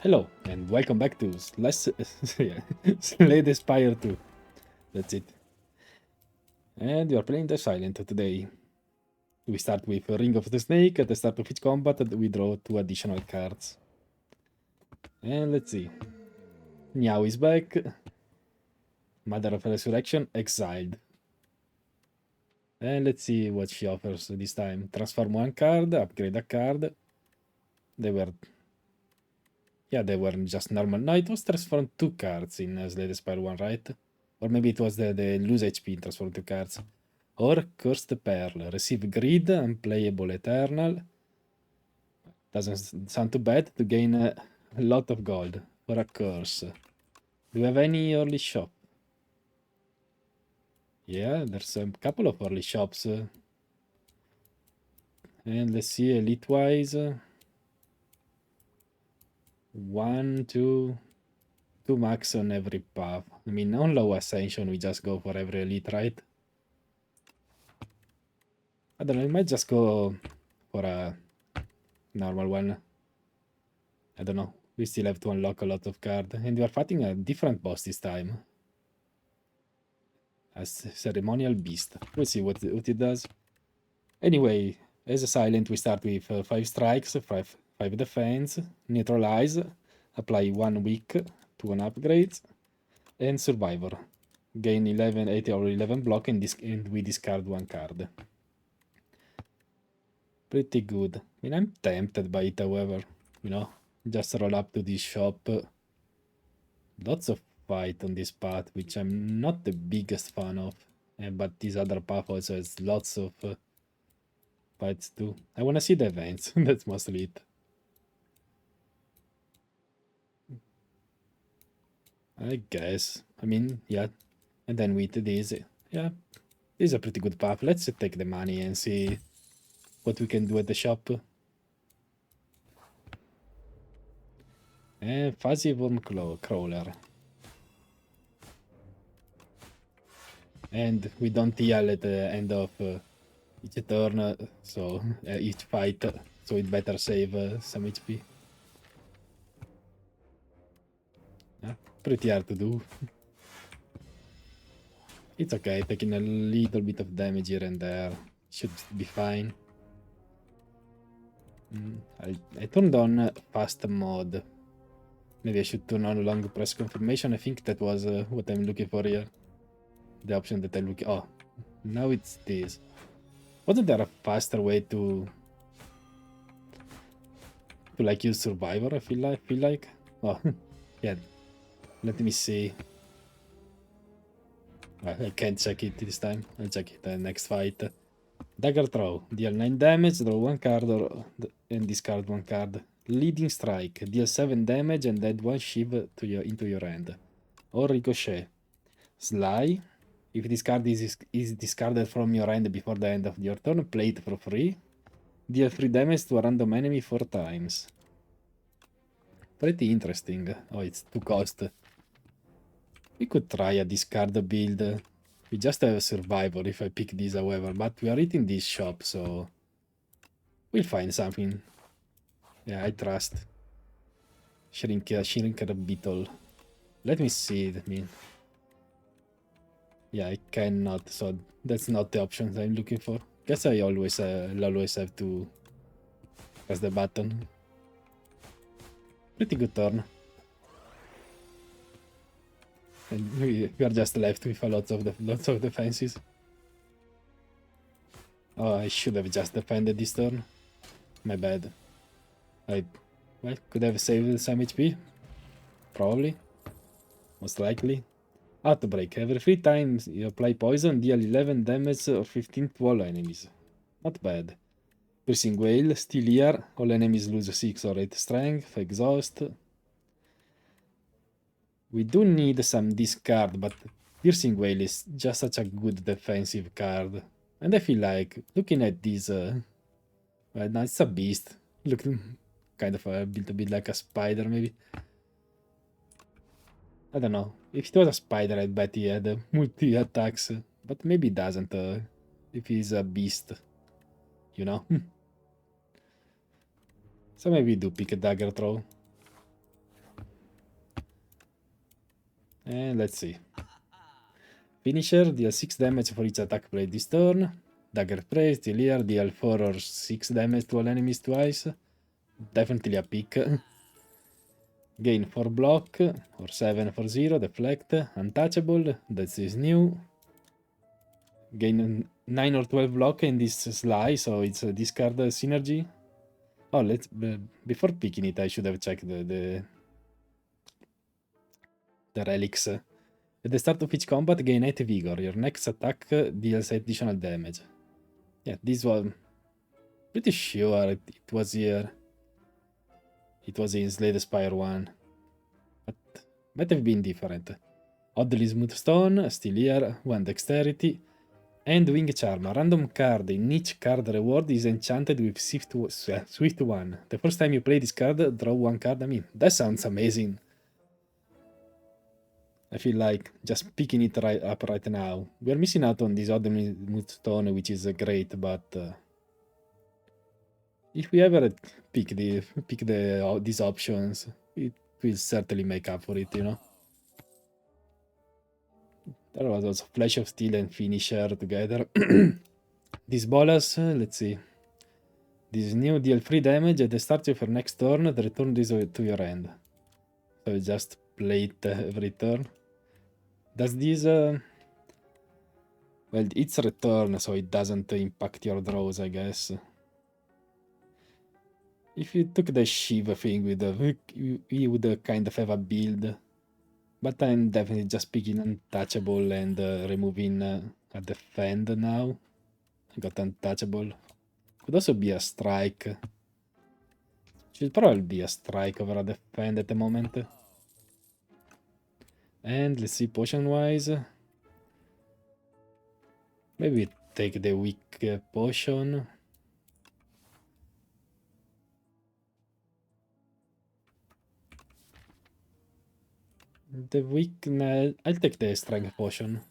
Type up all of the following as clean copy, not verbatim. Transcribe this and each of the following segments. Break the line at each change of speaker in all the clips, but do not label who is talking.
Hello, and welcome back to Slay the Spire 2. That's it. And we are playing the Silent today. We start with Ring of the Snake. At the start of each combat, we draw 2 additional cards. And let's see. Meow is back. Mother of Resurrection, exiled. And let's see what she offers this time. Transform 1 card, upgrade a card. They were just normal. No, it was transform 2 cards in Slay the Spire 1, right? Or maybe it was the lose HP transform 2 cards. Or Cursed Pearl. Receive Greed, Unplayable Eternal. Doesn't sound too bad to gain a lot of gold for a curse. Do you have any early shop? Yeah, there's a couple of early shops. And let's see, elite-wise. 1, 2, 2 max on every path. I mean, on low ascension, we just go for every elite, right? I don't know, we might just go for a normal one. I don't know. We still have to unlock a lot of cards. And we are fighting a different boss this time. As Ceremonial Beast. We'll see what it does. Anyway, as a silent, we start with 5 strikes, 5 defense, neutralize, apply 1 weak to an upgrade, and survivor. Gain 11, 80 or 11 block, and we discard 1 card. Pretty good. I mean, I'm tempted by it, however. You know, just roll up to this shop. Lots of fight on this path, which I'm not the biggest fan of. But this other path also has lots of fights too. I want to see the events. That's mostly it. I guess. I mean, yeah. And then with this, yeah, this is a pretty good path. Let's take the money and see what we can do at the shop. And Fuzzy Worm Crawler. And we don't heal at the end of each turn, so each fight, so it better save some HP. Yeah, pretty hard to do. It's okay, taking a little bit of damage here and there should be fine. I turned on fast mode. Maybe I should turn on long press confirmation. I think that was what I'm looking for here. The option that I look. Oh, now it's this. Wasn't there a faster way to like use survivor? I feel like. Oh, yeah. Let me see. I can't check it this time. I'll check it next fight. Dagger throw. Deal 9 damage, draw 1 card and discard 1 card. Leading strike. Deal 7 damage and add 1 shiv into your hand. Or ricochet. Sly. If this card is discarded from your hand before the end of your turn, play it for free. Deal 3 damage to a random enemy 4 times. Pretty interesting. Oh, it's 2 cost. We could try a discard build. We just have a survivor if I pick this, however, but we are eating this shop, so we'll find something. Yeah, I trust. Shrinker beetle. Let me see. I mean, yeah, I cannot, so that's not the option I'm looking for. Guess I'll always have to press the button. Pretty good turn. And we are just left with lots of defenses. Oh, I should have just defended this turn. My bad. I could have saved some HP. Probably. Most likely. Outbreak. Every 3 times you apply poison, deal 11 damage or 15 to all enemies. Not bad. Piercing Whale. Still here. All enemies lose 6 or 8 strength. Exhaust. We do need some discard, but Piercing Whale is just such a good defensive card. And I feel like looking at this, well, no, it's a beast. Look, kind of built a bit like a spider, maybe. I don't know. If it was a spider, I'd bet he had multi attacks, but maybe it doesn't. If he's a beast, you know. So maybe do pick a dagger throw. And let's see. Finisher, deal 6 damage for each attack played this turn. Dagger Praise, deal here, deal 4 or 6 damage to all enemies twice. Definitely a pick. Gain 4 block, or 7 for 0, deflect, untouchable, that is new. Gain 9 or 12 block in this slice, so it's a discard synergy. Oh, before picking it, I should have checked the relics. At the start of each combat, gain 8 vigor. Your next attack deals additional damage. Yeah, this one. Pretty sure it was here. It was in Slay the Spire 1. But might have been different. Oddly Smooth Stone, still here, 1 Dexterity. And Wing Charm. A random card in each card reward is enchanted with Swift 1. The first time you play this card, draw 1 card. I mean, that sounds amazing. I feel like just picking it up right now. We are missing out on this Oddly Smooth Stone, which is great, but... if we ever pick these options, it will certainly make up for it, you know. There was also Flash of Steel and Finisher together. This bonus, let's see. This new deal 3 damage at the start of your next turn, return this to your hand. So just play it every turn. Does this... well, it's return, so it doesn't impact your draws, I guess. If you took the Shiva thing with you would kind of have a build. But I'm definitely just picking Untouchable and removing a Defend now. I got Untouchable. Could also be a Strike. Should probably be a Strike over a Defend at the moment. And let's see, potion-wise. Maybe take the weak potion. The weakness... I'll take the strength potion.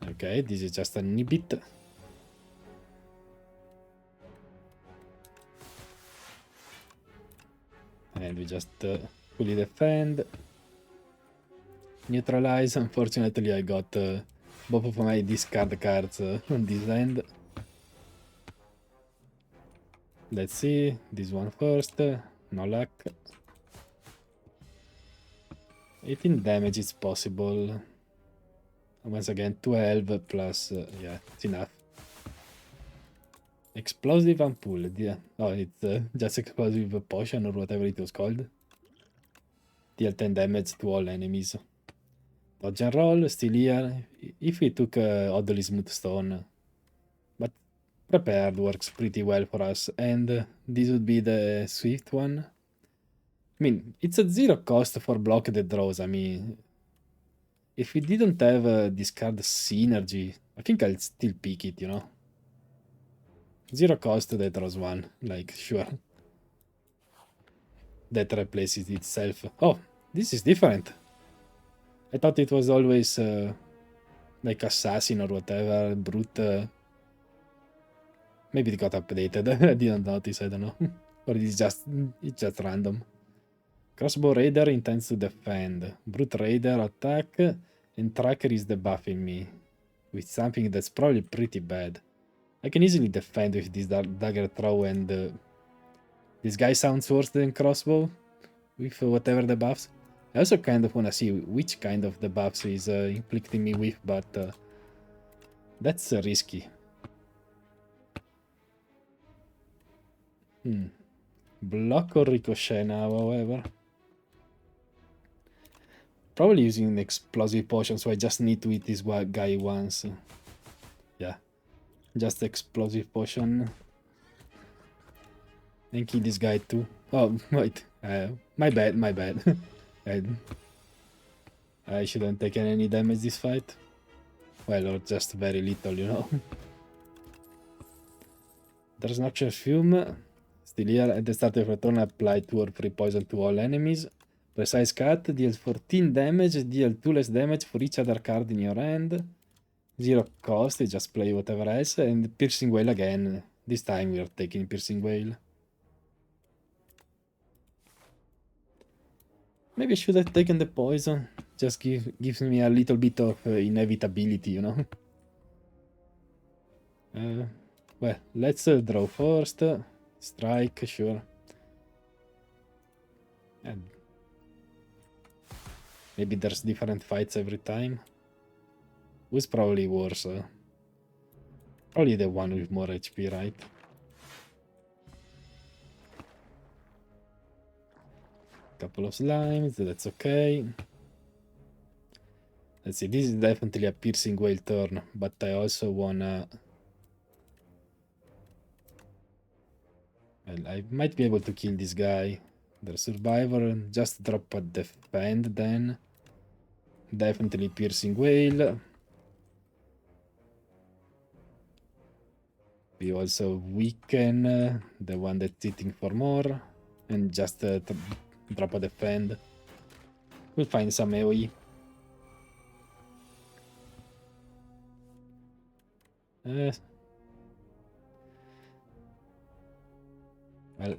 Okay, this is just a nibit. And we just fully defend. Neutralize. Unfortunately, I got both of my discard cards on this end. Let's see. This one first. No luck. 18 damage is possible. Once again, 12 plus... yeah, it's enough. Explosive Ampoule. Yeah. Oh, it's just Explosive Potion or whatever it was called. Deal 10 damage to all enemies. Dodge and roll, still here. If we took Oddly Smooth Stone. But Prepared works pretty well for us. And this would be the Swift one. I mean, it's a 0 cost for block that draws. I mean, if we didn't have discard synergy, I think I'll still pick it, you know? 0 cost that draws 1, like, sure. That replaces itself. Oh, this is different. I thought it was always like Assassin or whatever, Brute. Maybe it got updated. I didn't notice, I don't know. Or it's just random. Crossbow Raider intends to defend. Brute Raider attack, and Tracker is debuffing me with something that's probably pretty bad. I can easily defend with this dagger throw, and this guy sounds worse than Crossbow with whatever debuffs. I also kind of want to see which kind of debuffs he's inflicting me with, but that's risky. Block or Ricochet now, however. Probably using an Explosive Potion, so I just need to eat this guy once. Yeah, just Explosive Potion. And kill this guy too. Oh, wait. My bad. I shouldn't take any damage this fight. Well, or just very little, you know. There's Noxious Fume. Still here. At the start of your turn, apply 2 or 3 poison to all enemies. Precise Cut deals 14 damage, deal 2 less damage for each other card in your hand. 0 cost, you just play whatever else. And Piercing Wail again. This time we are taking Piercing Wail. Maybe I should have taken the poison. Just gives me a little bit of inevitability, you know? Well, let's draw first. Strike, sure. And maybe there's different fights every time. Who's probably worse? Probably the one with more HP, right? Couple of slimes, that's okay. Let's see, this is definitely a piercing whale turn, but I also wanna... Well, I might be able to kill this guy. The survivor, just drop a defend then. Definitely piercing whale. We also weaken the one that's hitting for more. And just drop a defend. We'll find some AoE. Well,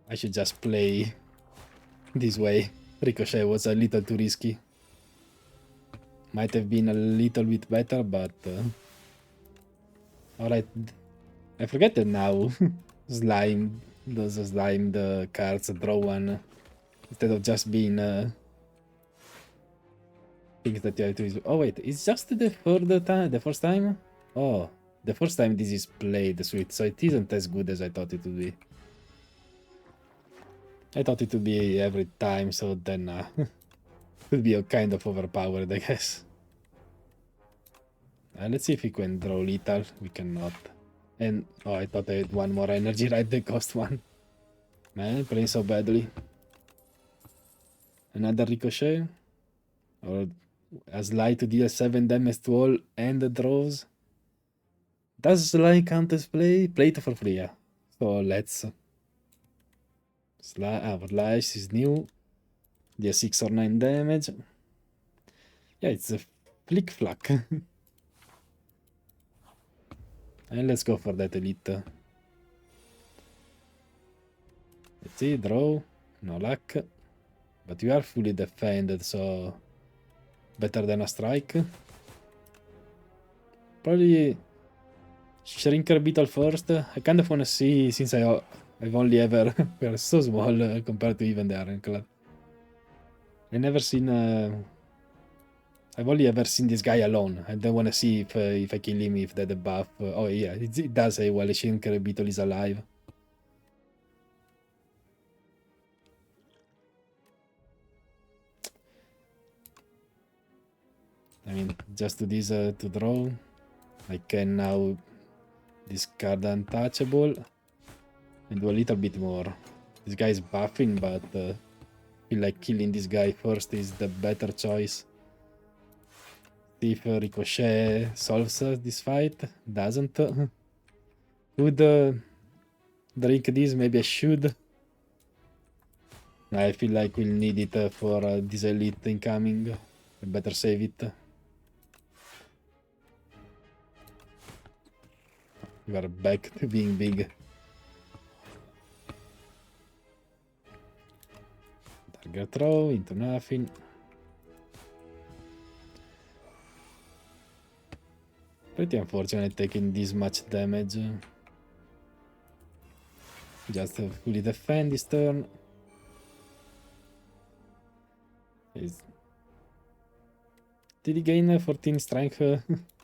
I should just play this way. Ricochet was a little too risky. Might have been a little bit better, but... Alright. I forget that now. Slime. Those slime, the cards draw one. Instead of just being... things that you have to use. Oh wait, it's just the first time? Oh, the first time this is played, sweet. So it isn't as good as I thought it would be. I thought it would be every time, so then it would be a kind of overpowered, I guess. Let's see if we can draw lethal. We cannot. And oh, I thought I had one more energy, right? They cost one. Man, playing so badly. Another ricochet. Or a slide to deal 7 damage to all and the draws. Does slide count as play? Play it for free, yeah. So let's... Slash is new. Deal 6 or 9 damage. Yeah, it's a flick flack. And let's go for that elite. Let's see, draw. No luck. But we are fully defended, so... better than a strike. Probably... Shrinker Beetle first. I kind of want to see, since I've only ever... we're so small compared to even the Ironclad. I've never seen... I've only ever seen this guy alone. I don't want to see if I kill him, if the debuff... oh yeah, it does say, well, Shrinker Beetle is alive. I mean, just do this to draw. I can now discard untouchable and do a little bit more. This guy is buffing, but I feel like killing this guy first is the better choice. See if Ricochet solves this fight. Doesn't. Would drink this? Maybe I should. I feel like we'll need it for this elite incoming. I better save it. We are back to being big. Target throw into nothing. Pretty unfortunate taking this much damage. Just fully defend this turn. Did he gain 14 strength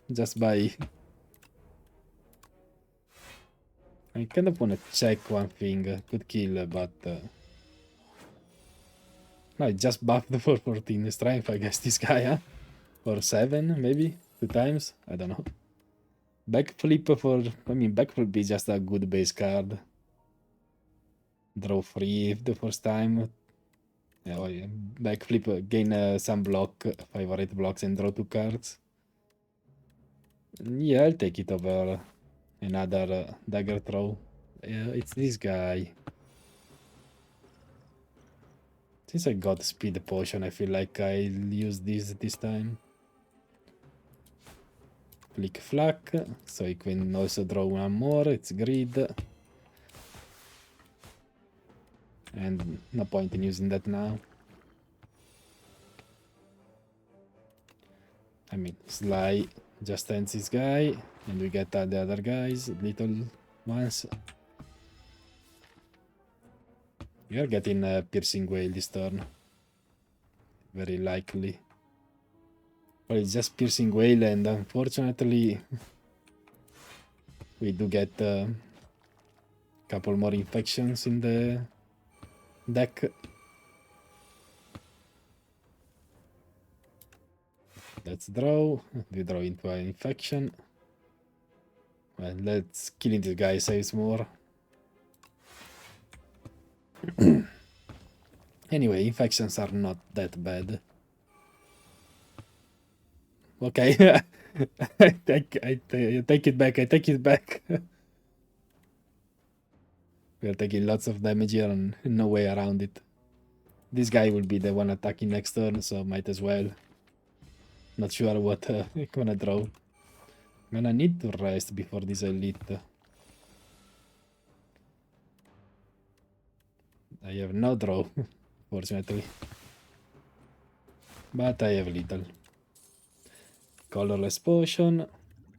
just by... I kind of want to check one thing. Could kill, but... No, I just buffed for 14 strength, I guess, this guy, huh? Or 7, maybe? 2 times? I don't know. Backflip for... I mean, backflip is just a good base card. Draw 3 the first time. Yeah, oh yeah. Backflip, gain some block, 5 or 8 blocks and draw 2 cards. Yeah, I'll take it over another dagger throw. Yeah, it's this guy. Since I got speed potion, I feel like I'll use this time. Flick flack, so you can also draw one more. It's greed. And no point in using that now. mean, Sly just ends this guy, and we get the other guys, little ones. We are getting a Piercing Whale this turn. Very likely. Well, it's just Piercing Whale, and unfortunately, we do get a couple more infections in the deck. Let's draw. We draw into an infection. Well, let's killing this guy saves more. Anyway, infections are not that bad. Okay, I take it back. I take it back. We are taking lots of damage here and no way around it. This guy will be the one attacking next turn, so might as well. Not sure what I'm gonna draw. Gonna need to rest before this elite. I have no draw, fortunately. But I have little. Colorless potion.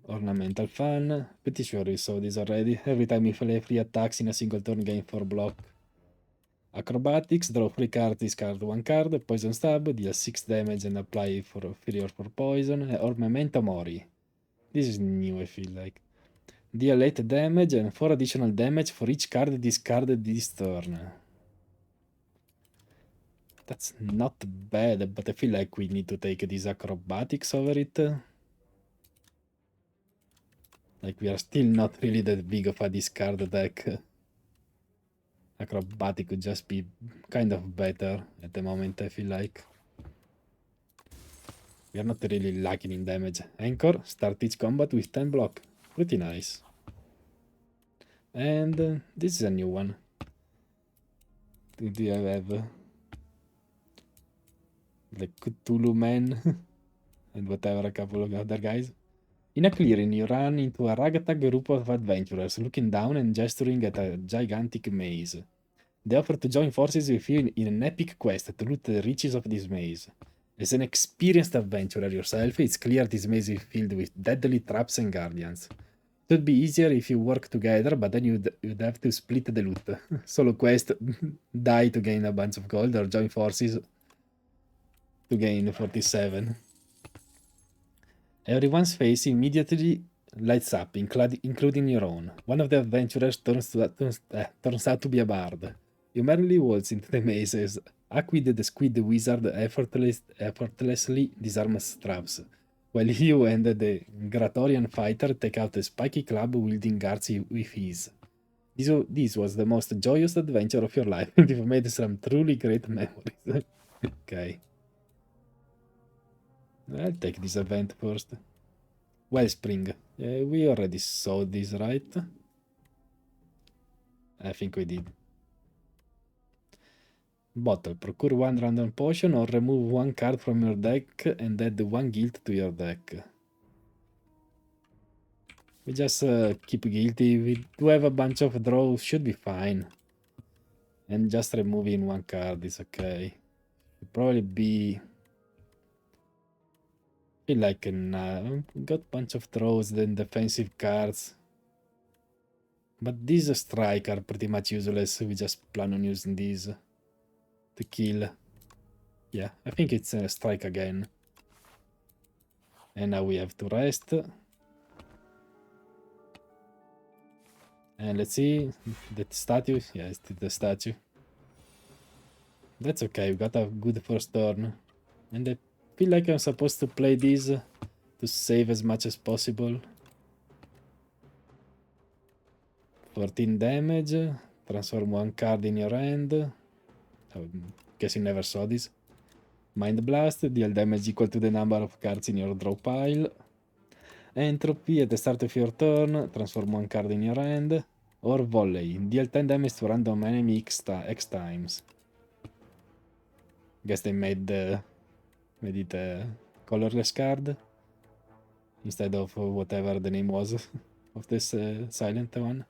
Ornamental fan. Pretty sure you saw this already. Every time you play 3 attacks in a single turn, gain 4 block. Acrobatics, draw 3 cards, discard 1 card. Poison stab, deal 6 damage and apply for inferior for poison. Or Memento Mori. This is new, I feel like. Deal 8 damage and 4 additional damage for each card discarded this turn. That's not bad, but I feel like we need to take these acrobatics over it. Like, we are still not really that big of a discard deck. Acrobatic could just be kind of better at the moment, I feel like. We are not really lacking in damage. Anchor, start each combat with 10 block. Pretty nice. And this is a new one. Do you have like Cthulhu Man and whatever, a couple of other guys? In a clearing, you run into a ragtag group of adventurers looking down and gesturing at a gigantic maze. They offer to join forces with you in an epic quest to loot the riches of this maze. As an experienced adventurer yourself, it's clear this maze is filled with deadly traps and guardians. It would be easier if you work together, but then you'd have to split the loot. Solo quest, die to gain a bunch of gold, or join forces to gain 47. Everyone's face immediately lights up, including your own. One of the adventurers turns out to be a bard. You merrily waltz into the maze as Aquid the Squid Wizard effortlessly disarms traps, while you and the Gratorian fighter take out a spiky club wielding guards with ease. This was the most joyous adventure of your life, and you've made some truly great memories. Okay. I'll take this event first. Wellspring. We already saw this, right? I think we did. Bottle. Procure 1 random potion or remove 1 card from your deck and add 1 guild to your deck. We just keep guilty. We do have a bunch of draws. Should be fine. And just removing 1 card is okay. It'll probably be... like got a bunch of throws, then defensive cards. But these strike are pretty much useless. We just plan on using these to kill. Yeah, I think it's a strike again. And now we have to rest. And let's see, that statue. Yeah, it's the statue. That's okay, we got a good first turn. And I feel like I'm supposed to play these to save as much as possible. 14 damage. Transform 1 card in your hand. I guess you never saw this. Mind Blast. Deal damage equal to the number of cards in your draw pile. Entropy. At the start of your turn, transform 1 card in your hand. Or Volley. Deal 10 damage to random enemy X times. Guess they made it a colorless card instead of whatever the name was of this silent one.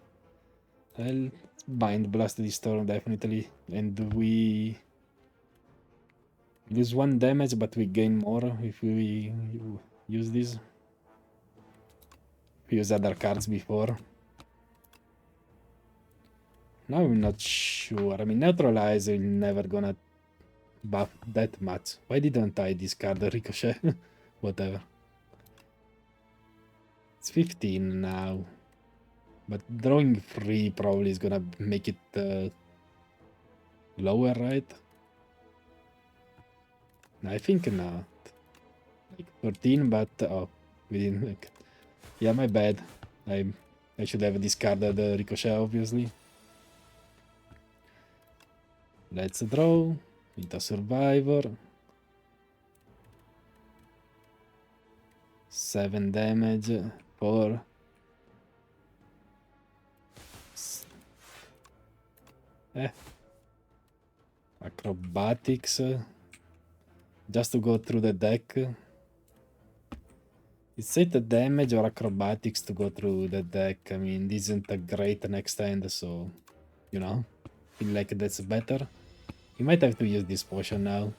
I'll Mind Blast this turn definitely, and we lose 1 damage, but we gain more if we use this. We used other cards before. Now I'm not sure. I mean, neutralize is never gonna buff that much. Why didn't I discard the ricochet? Whatever. It's 15 now. But drawing 3 probably is gonna make it lower, right? I think not. Like 13, but oh, we didn't. Like, yeah, my bad. I should have discarded the ricochet, obviously. Let's draw with a survivor. 7 damage for acrobatics. Just to go through the deck. It's either damage or acrobatics to go through the deck. I mean, this isn't a great next end, so you know, feel like that's better. You might have to use this potion now.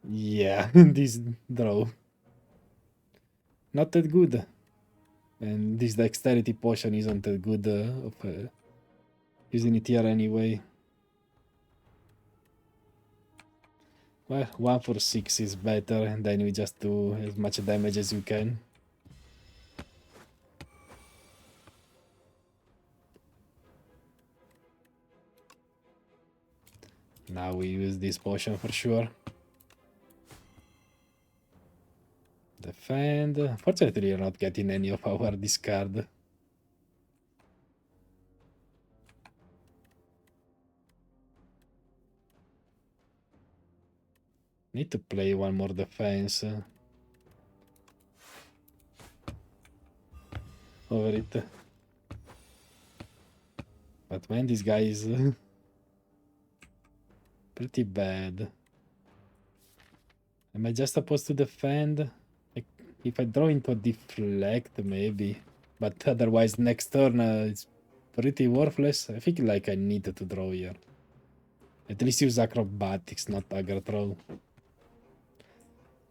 Yeah, this draw. Not that good. And this dexterity potion isn't that good of using it here anyway. Well, 1 for 6 is better, and then we just do as much damage as you can. Now we use this potion for sure. Defend. Fortunately, you're not getting any of our discard. Need to play one more defense. Over it. But man, this guy is pretty bad. Am I just supposed to defend? Like, if I draw into a deflect, maybe. But otherwise, next turn it's pretty worthless. I think like I need to draw here. At least use acrobatics, not aggro throw.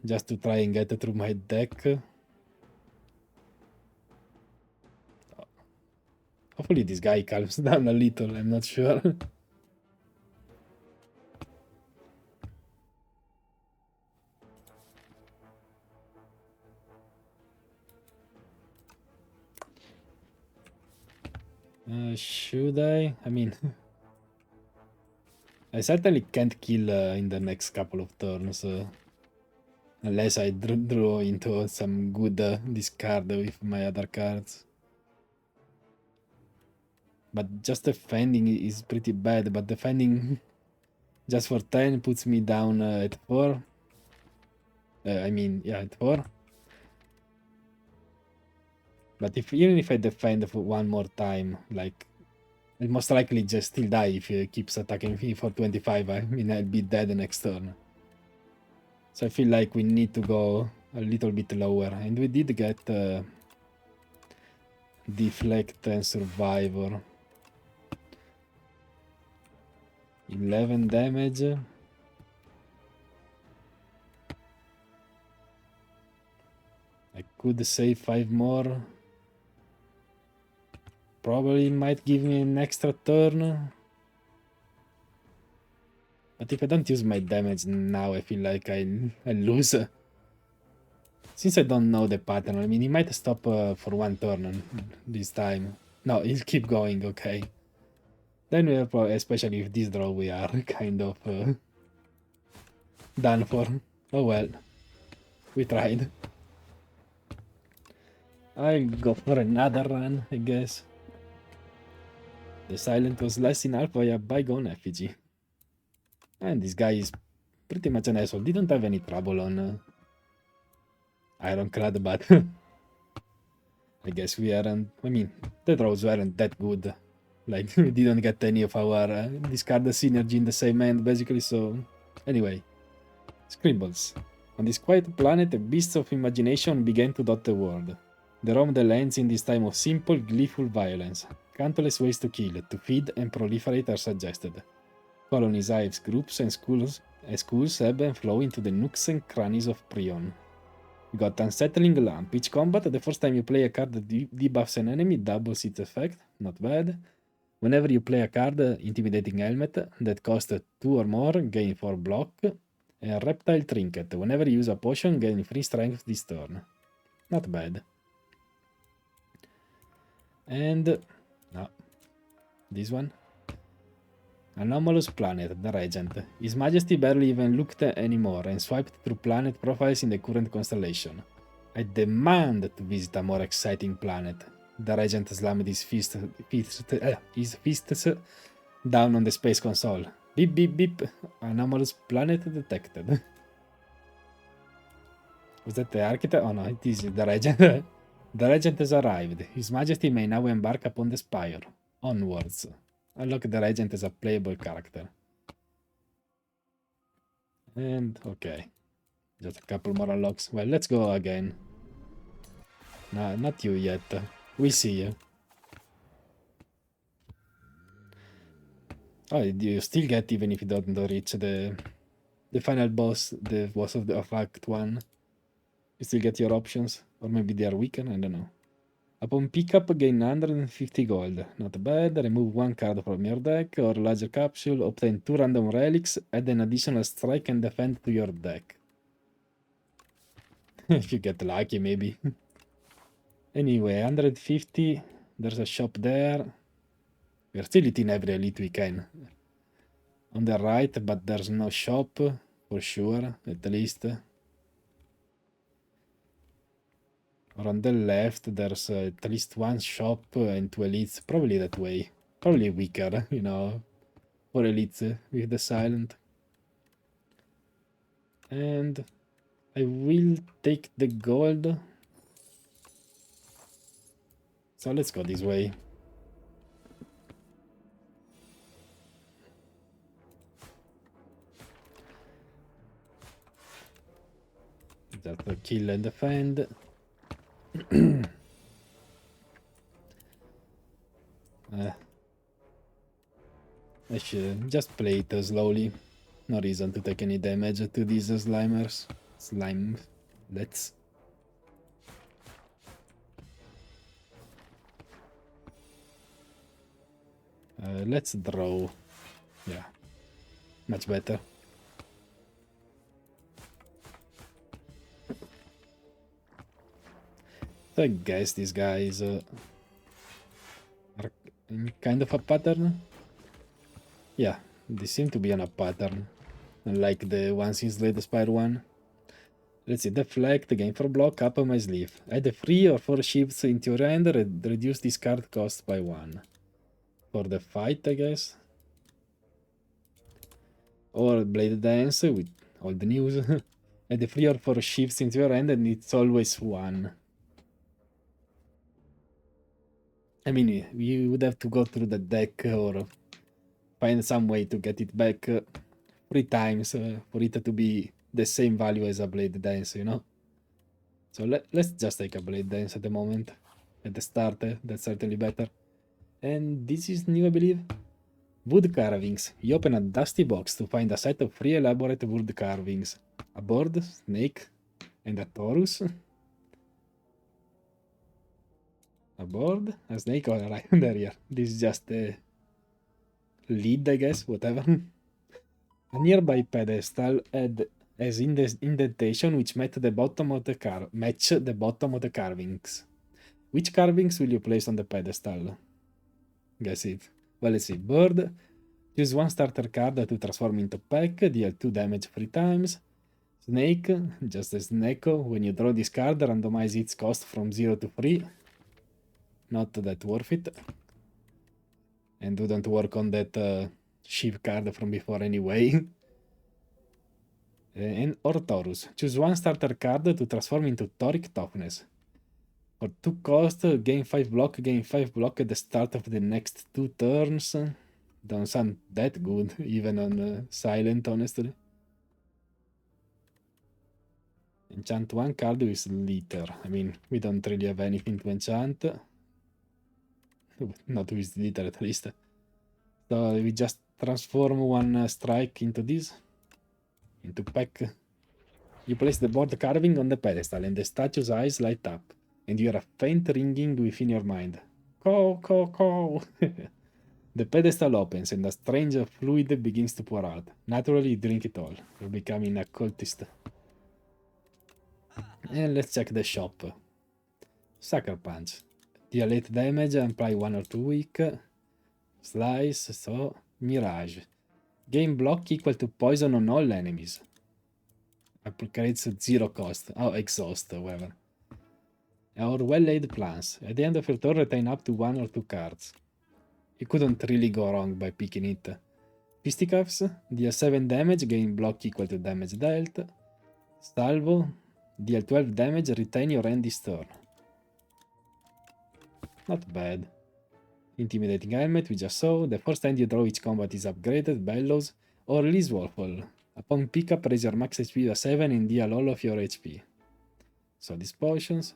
Just to try and get through my deck. Hopefully this guy calms down a little, I'm not sure. Should I? I mean, I certainly can't kill in the next couple of turns. Unless I draw into some good discard with my other cards. But just defending is pretty bad, but defending just for 10 puts me down at 4. I mean, yeah, at 4. But even if I defend for one more time, like, I'll most likely just still die if he keeps attacking me for 25. I mean, I'll be dead the next turn. So I feel like we need to go a little bit lower. And we did get deflect and survivor. 11 damage. I could save 5 more. Probably might give me an extra turn. But if I don't use my damage now, I feel like I lose. Since I don't know the pattern, I mean, he might stop for 1 turn this time. No, he'll keep going, okay. Then we are probably, especially with this draw, we are kind of done for. Oh well, we tried. I'll go for another run, I guess. The silent was less in alpha via bygone effigy. And this guy is pretty much an asshole. Didn't have any trouble on Ironclad, but I guess we aren't. I mean, the draws weren't that good. Like, we didn't get any of our discard synergy in the same end, basically, so. Anyway, scribbles. On this quiet planet, the beasts of imagination began to dot the world. They roam the lands in this time of simple, gleeful violence. Countless ways to kill, to feed, and proliferate are suggested. Colonies, hives, groups, and schools as cools ebb and flow into the nooks and crannies of Prion. You got Unsettling Lamp. Each combat, the first time you play a card that debuffs an enemy, doubles its effect. Not bad. Whenever you play a card, Intimidating Helmet, that costs 2 or more, gain 4 block. And Reptile Trinket. Whenever you use a potion, gain 3 strength this turn. Not bad. And... no. This one. Anomalous Planet, the Regent. His Majesty barely even looked anymore and swiped through planet profiles in the current constellation. I demand to visit a more exciting planet. The Regent slammed his fists down on the space console. Beep beep beep. Anomalous Planet detected. Was that the Architect? Oh no, it is the Regent. The Regent has arrived. His Majesty may now embark upon the Spire. Onwards. Unlock the Regent as a playable character. And okay. Just a couple more unlocks. Well, let's go again. No, not you yet. We see you. Oh, you still get even if you don't reach the final boss, the boss of Act 1. You still get your options. Or maybe they are weakened, I don't know. Upon pickup, gain 150 gold. Not bad. Remove 1 card from your deck or larger capsule. Obtain 2 random relics. Add an additional strike and defend to your deck. If you get lucky, maybe. Anyway, 150. There's a shop there. We're still eating every elite we can. On the right, but there's no shop. For sure, at least. Or on the left, there's at least 1 shop and 2 elites. Probably that way. Probably weaker, you know, for elites with the silent. And I will take the gold. So let's go this way. Just kill and defend. I should just play it slowly. No reason to take any damage to these slimers. Slime. Let's draw. Yeah. Much better. So I guess these guys are in kind of a pattern. Yeah, they seem to be on a pattern, unlike the ones in the Spire 1. Let's see, deflect, gain 4 block, up on my sleeve. Add 3 or 4 shifts into your hand, reduce this card cost by 1. For the fight, I guess. Or Blade Dance with all the news. Add 3 or 4 shifts into your hand and it's always 1. I mean, you would have to go through the deck or find some way to get it back 3 times for it to be the same value as a Blade Dance, you know? So let's just take a Blade Dance at the moment. At the start, that's certainly better. And this is new, I believe. Wood carvings. You open a dusty box to find a set of 3 elaborate wood carvings. A bird, snake, and a Taurus. A bird, a snake, alright, there you are. This is just a lead, I guess, whatever. A nearby pedestal has indentation which match the bottom of the carvings. Which carvings will you place on the pedestal? Guess it. Well, let's see. Bird. Choose 1 starter card to transform into pack. Deal 2 damage 3 times. Snake. Just a snake. When you draw this card, randomize its cost from 0 to 3. Not that worth it. And don't work on that Shiv card from before anyway. Or Taurus. Choose 1 starter card to transform into Toric Toughness. For 2 cost, gain 5 block at the start of the next 2 turns. Don't sound that good, even on silent, honestly. Enchant 1 card with Litter. I mean, we don't really have anything to enchant. Not with Litter, at least. So we just transform 1 strike into this. into pack. You place the board carving on the pedestal and the statue's eyes light up, and you hear a faint ringing within your mind. Caw, caw, caw. The pedestal opens and a strange fluid begins to pour out. Naturally, you drink it all. You're becoming a cultist. And let's check the shop. Sucker Punch. Deal 8 damage and apply 1 or 2 weak. Slice, so... Mirage. Gain block equal to poison on all enemies. Creates 0 cost. Oh, exhaust, whatever. Or well-laid plans. At the end of your turn, retain up to 1 or 2 cards. You couldn't really go wrong by picking it. Fisticuffs. Deal 7 damage, gain block equal to damage dealt. Salvo. Deal 12 damage, retain your end this turn. Not bad. Intimidating helmet, we just saw. The first time you draw each combat is upgraded, Bellows, or release Waffle. Upon pickup, raise your max HP to 7 and deal all of your HP. So these potions.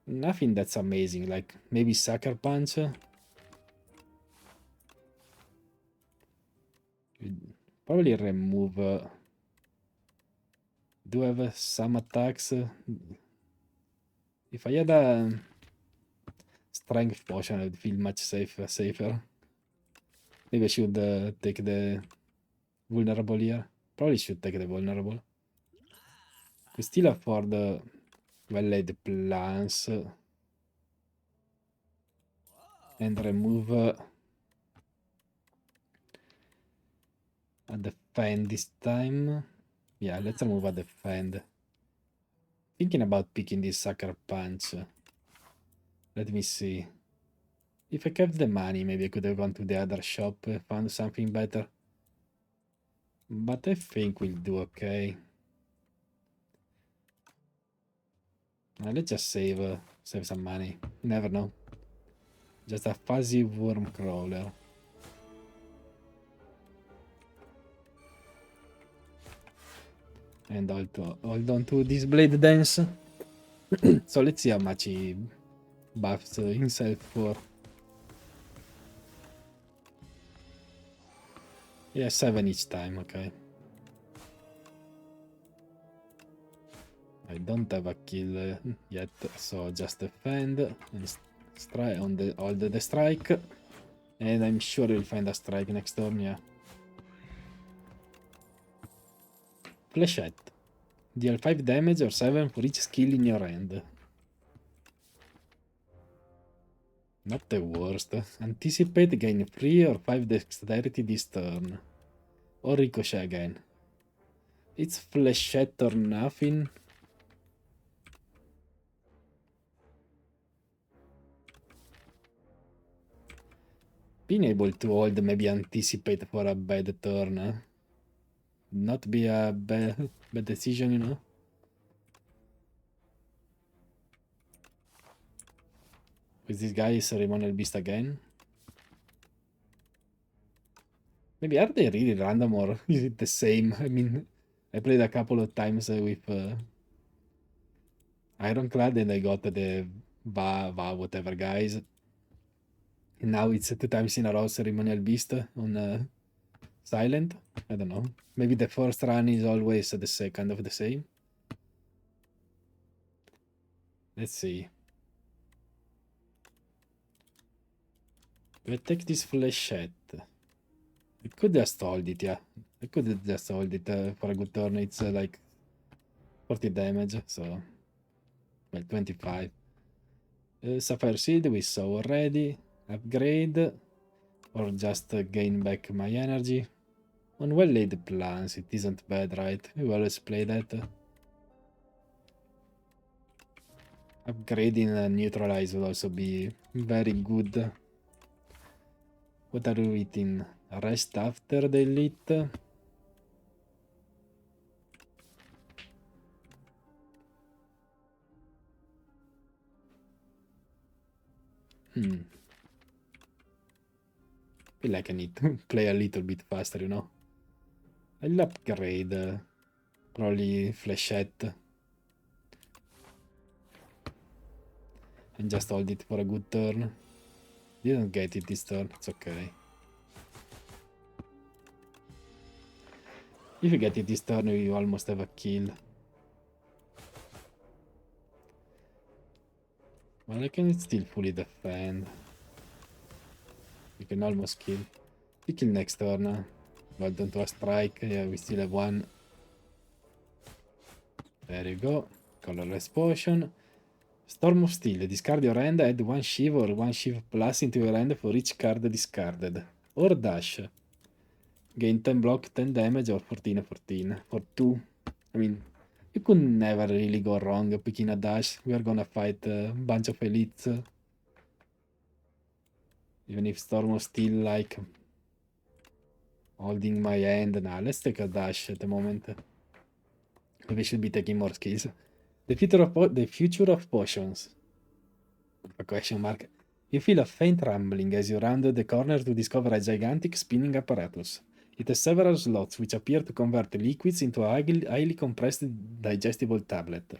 Nothing that's amazing, like maybe Sucker Punch. Probably remove... do have some attacks. If I had a strength potion, I would feel much safer. Maybe I should take the vulnerable here. Probably should take the vulnerable. We still afford the well-laid plans. And remove a defend this time. Yeah, let's remove a defend. Thinking about picking this Sucker Punch. Let me see. If I kept the money, maybe I could have gone to the other shop and found something better. But I think we'll do okay. Let's just save some money. You never know. Just a fuzzy worm crawler. And hold on to this blade dance. So let's see how much he buffs himself for. Yeah, 7 each time, okay. I don't have a kill yet, so just defend and strike on the strike. And I'm sure we'll find a strike next turn, yeah. Flechette. Deal 5 damage or 7 for each skill in your hand. Not the worst. Anticipate, gain 3 or 5 dexterity this turn. Or ricochet again. It's flechette or nothing. Being able to hold maybe anticipate for a bad turn. Not be a bad decision, you know. With this guy ceremonial beast again. Maybe are they really random or is it the same? I mean, I played a couple of times with Ironclad and I got the Va whatever guys. And now it's 2 times in a row ceremonial beast on silent. I don't know. Maybe the first run is always the kind of the same. Let's see. We'll take this flechette. I could just hold it, yeah. I could just hold it for a good turn. It's like 40 damage, so... Well, 25. Sapphire Seed we saw already. Upgrade. Or just gain back my energy. On well-laid plans, it isn't bad, right? We always play that. Upgrading Neutralize will also be very good. What are we eating? Rest after the elite? Feel like I need to play a little bit faster, you know? I'll upgrade. Probably flechette. And just hold it for a good turn. Didn't get it this turn, it's okay. If you get it this turn, you almost have a kill. Well, I can still fully defend. You can almost kill. We kill next turn. Well done to a strike. Yeah, we still have one. There you go. Colorless potion. Storm of Steel. Discard your hand, add 1 Shiv or 1 Shiv plus into your hand for each card discarded. Or dash. Gain 10 block, 10 damage or 14/14. For 2. I mean, you could never really go wrong picking a dash. We are gonna fight a bunch of elites. Even if Storm of Steel, like, holding my hand. Nah, let's take a dash at the moment. We should be taking more skills. The future of potions. A question mark. You feel a faint rumbling as you round the corner to discover a gigantic spinning apparatus. It has several slots which appear to convert liquids into a highly compressed digestible tablet.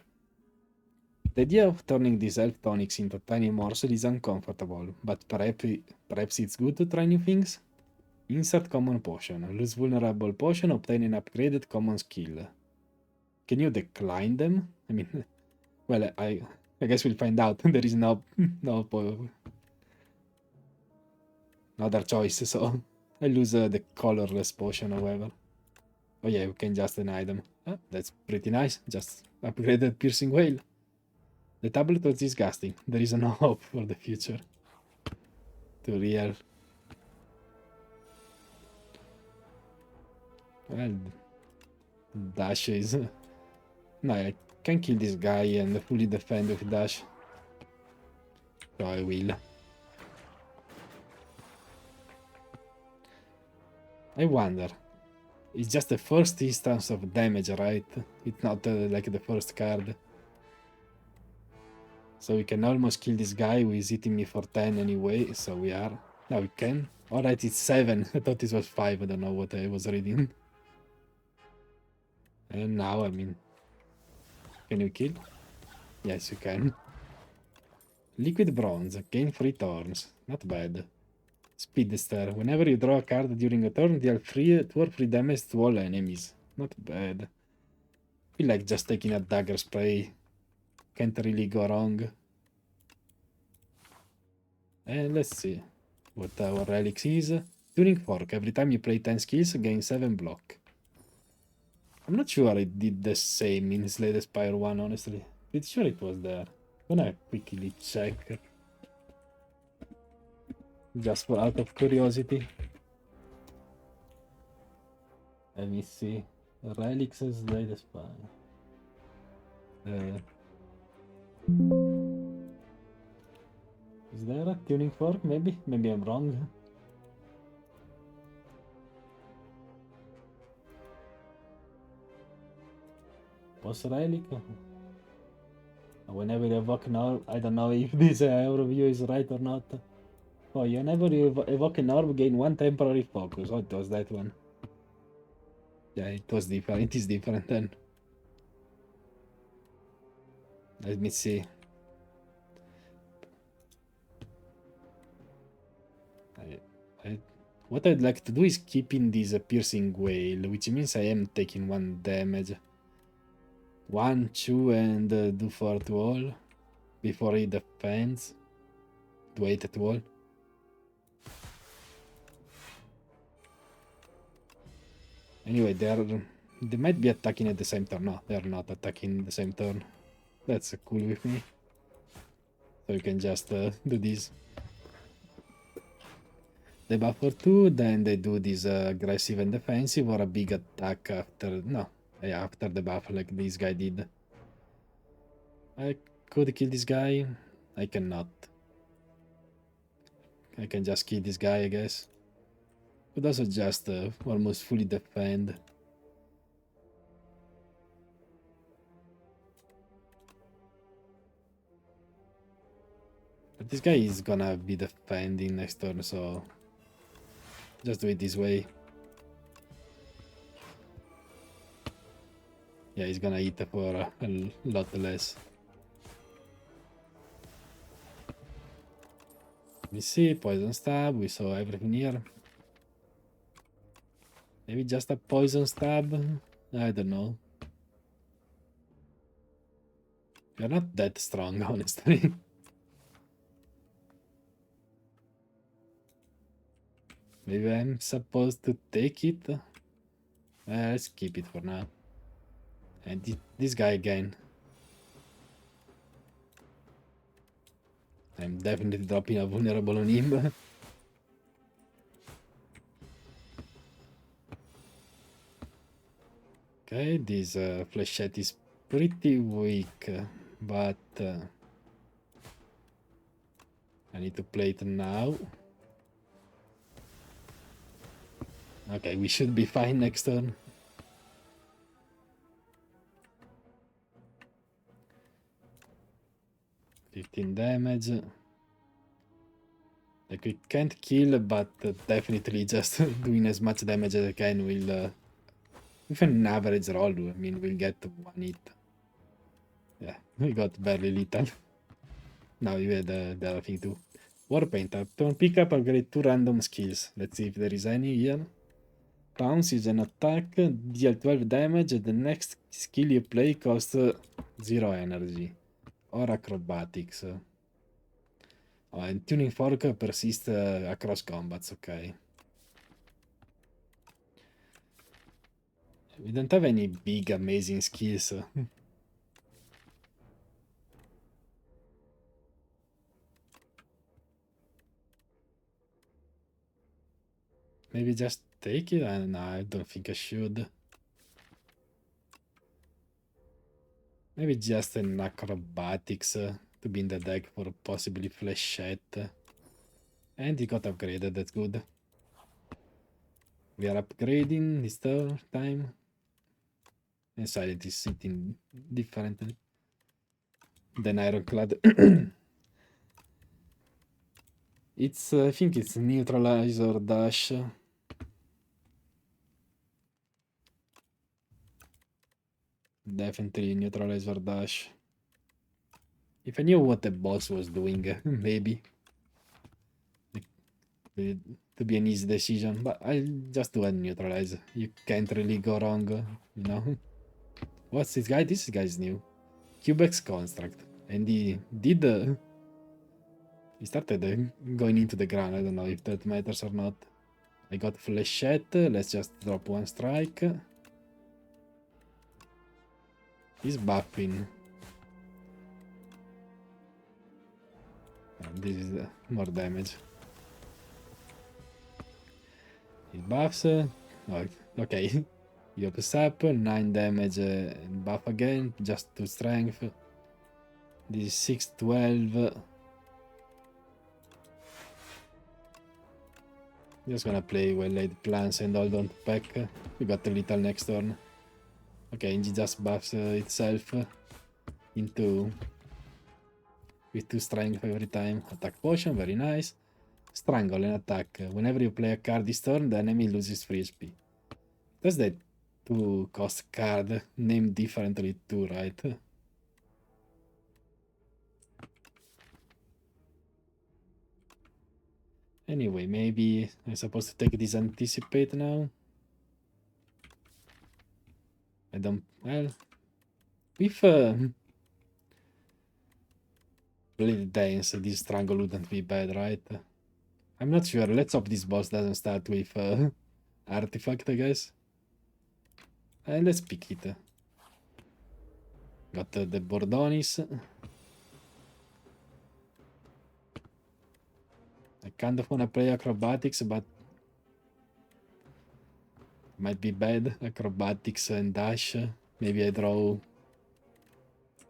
The idea of turning these elf tonics into tiny morsels is uncomfortable, but perhaps it's good to try new things? Insert common potion. Lose vulnerable potion, obtain an upgraded common skill. Can you decline them? I mean, well, I guess we'll find out. There is no other choice, so I lose the colorless potion, however. Oh yeah, we can just deny them. Ah, that's pretty nice. Just upgraded piercing whale. The tablet was disgusting. There is no hope for the future. To real. Well, dash is... No, I can kill this guy and fully defend with dash. So I will. I wonder. It's just the first instance of damage, right? It's not like the first card. So we can almost kill this guy who is hitting me for 10 anyway, so we are. Now we can. Alright, it's 7. I thought this was 5. I don't know what I was reading. And now, I mean... Can you kill? Yes, you can. Liquid Bronze. Gain 3 turns. Not bad. Speedster. Whenever you draw a card during a turn, deal 2 or 3 damage to all enemies. Not bad. I feel like just taking a dagger spray. Can't really go wrong. And let's see what our relics is. Tuning Fork. Every time you play 10 skills, gain 7 block. I'm not sure I did the same in Slay Spire 1, honestly. Pretty sure it was there. Gonna quickly check. Just for out of curiosity. Let me see. Relics and Slay the Spire. Is there a tuning fork? Maybe? Maybe I'm wrong. Boss relic? Whenever you evoke an orb, I don't know if this overview is right or not. Oh, whenever you evoke an orb, gain 1 temporary focus. Oh, it was that one. Yeah, it was different. It is different then. Let me see. What I'd like to do is keep in this piercing whale, which means I am taking 1 damage. 1, 2, and do 4 to all before he defends. Do 8 to all. Anyway, they might be attacking at the same turn. No, they're not attacking the same turn. That's cool with me. So you can just do this. They buff for 2, then they do this aggressive and defensive or a big attack after... No, yeah, after the buff like this guy did. I could kill this guy. I cannot. I can just kill this guy, I guess. Could also just almost fully defend. But this guy is gonna be defending next turn, so... Just do it this way. Yeah, he's gonna eat for a lot less. Let me see, poison stab, we saw everything here. Maybe just a poison stab? I don't know. You're not that strong, honestly. Maybe I'm supposed to take it? Let's keep it for now. And this guy again. I'm definitely dropping a vulnerable on him. Okay, this flechette is pretty weak, but I need to play it now. Okay, we should be fine next turn. $15 damage. Like, we can't kill, but definitely just doing as much damage as I can will... with an average roll, I mean, we'll get one hit. Yeah, we got barely lethal. Now we had the other thing too. Warpaint. Upon pickup, upgrade 2 random skills. Let's see if there is any here. Pounce is an attack, deal 12 damage, and the next skill you play costs 0 energy. Or acrobatics. Oh, and tuning fork persists across combats, okay. We don't have any big amazing skills. Maybe just take it? No, I don't think I should. Maybe just an acrobatics to be in the deck for possibly flechette. And it got upgraded, that's good. We are upgrading this time. And Silent is sitting differently than Ironclad. It's, I think it's neutralize or dash. Definitely neutralize or dash. If I knew what the boss was doing, maybe. It to be an easy decision, but I'll just do a neutralize. You can't really go wrong, you know? What's this guy? This guy's new. Cubex Construct. And he did... he started going into the ground. I don't know if that matters or not. I got flechette. Let's just drop one strike. He's buffing. This is more damage. He buffs. Oh, okay. He opens up. 9 damage. Buff again. Just 2 strength. This is 6, 12. Just gonna play well-laid plans and hold on to pack. We got a little next turn. Okay, and he just buffs itself into... with 2 strength every time. Attack potion, very nice. Strangle and attack. Whenever you play a card this turn, the enemy loses free HP. That's the 2 cost card named differently too, right? Anyway, maybe I'm supposed to take this anticipate now. I don't... well... If... Blade Dance, this strangle wouldn't be bad, right? I'm not sure. Let's hope this boss doesn't start with artifact, I guess. And let's pick it. Got the Bordonis. I kind of want to play acrobatics, but might be bad. Acrobatics and dash. Maybe I draw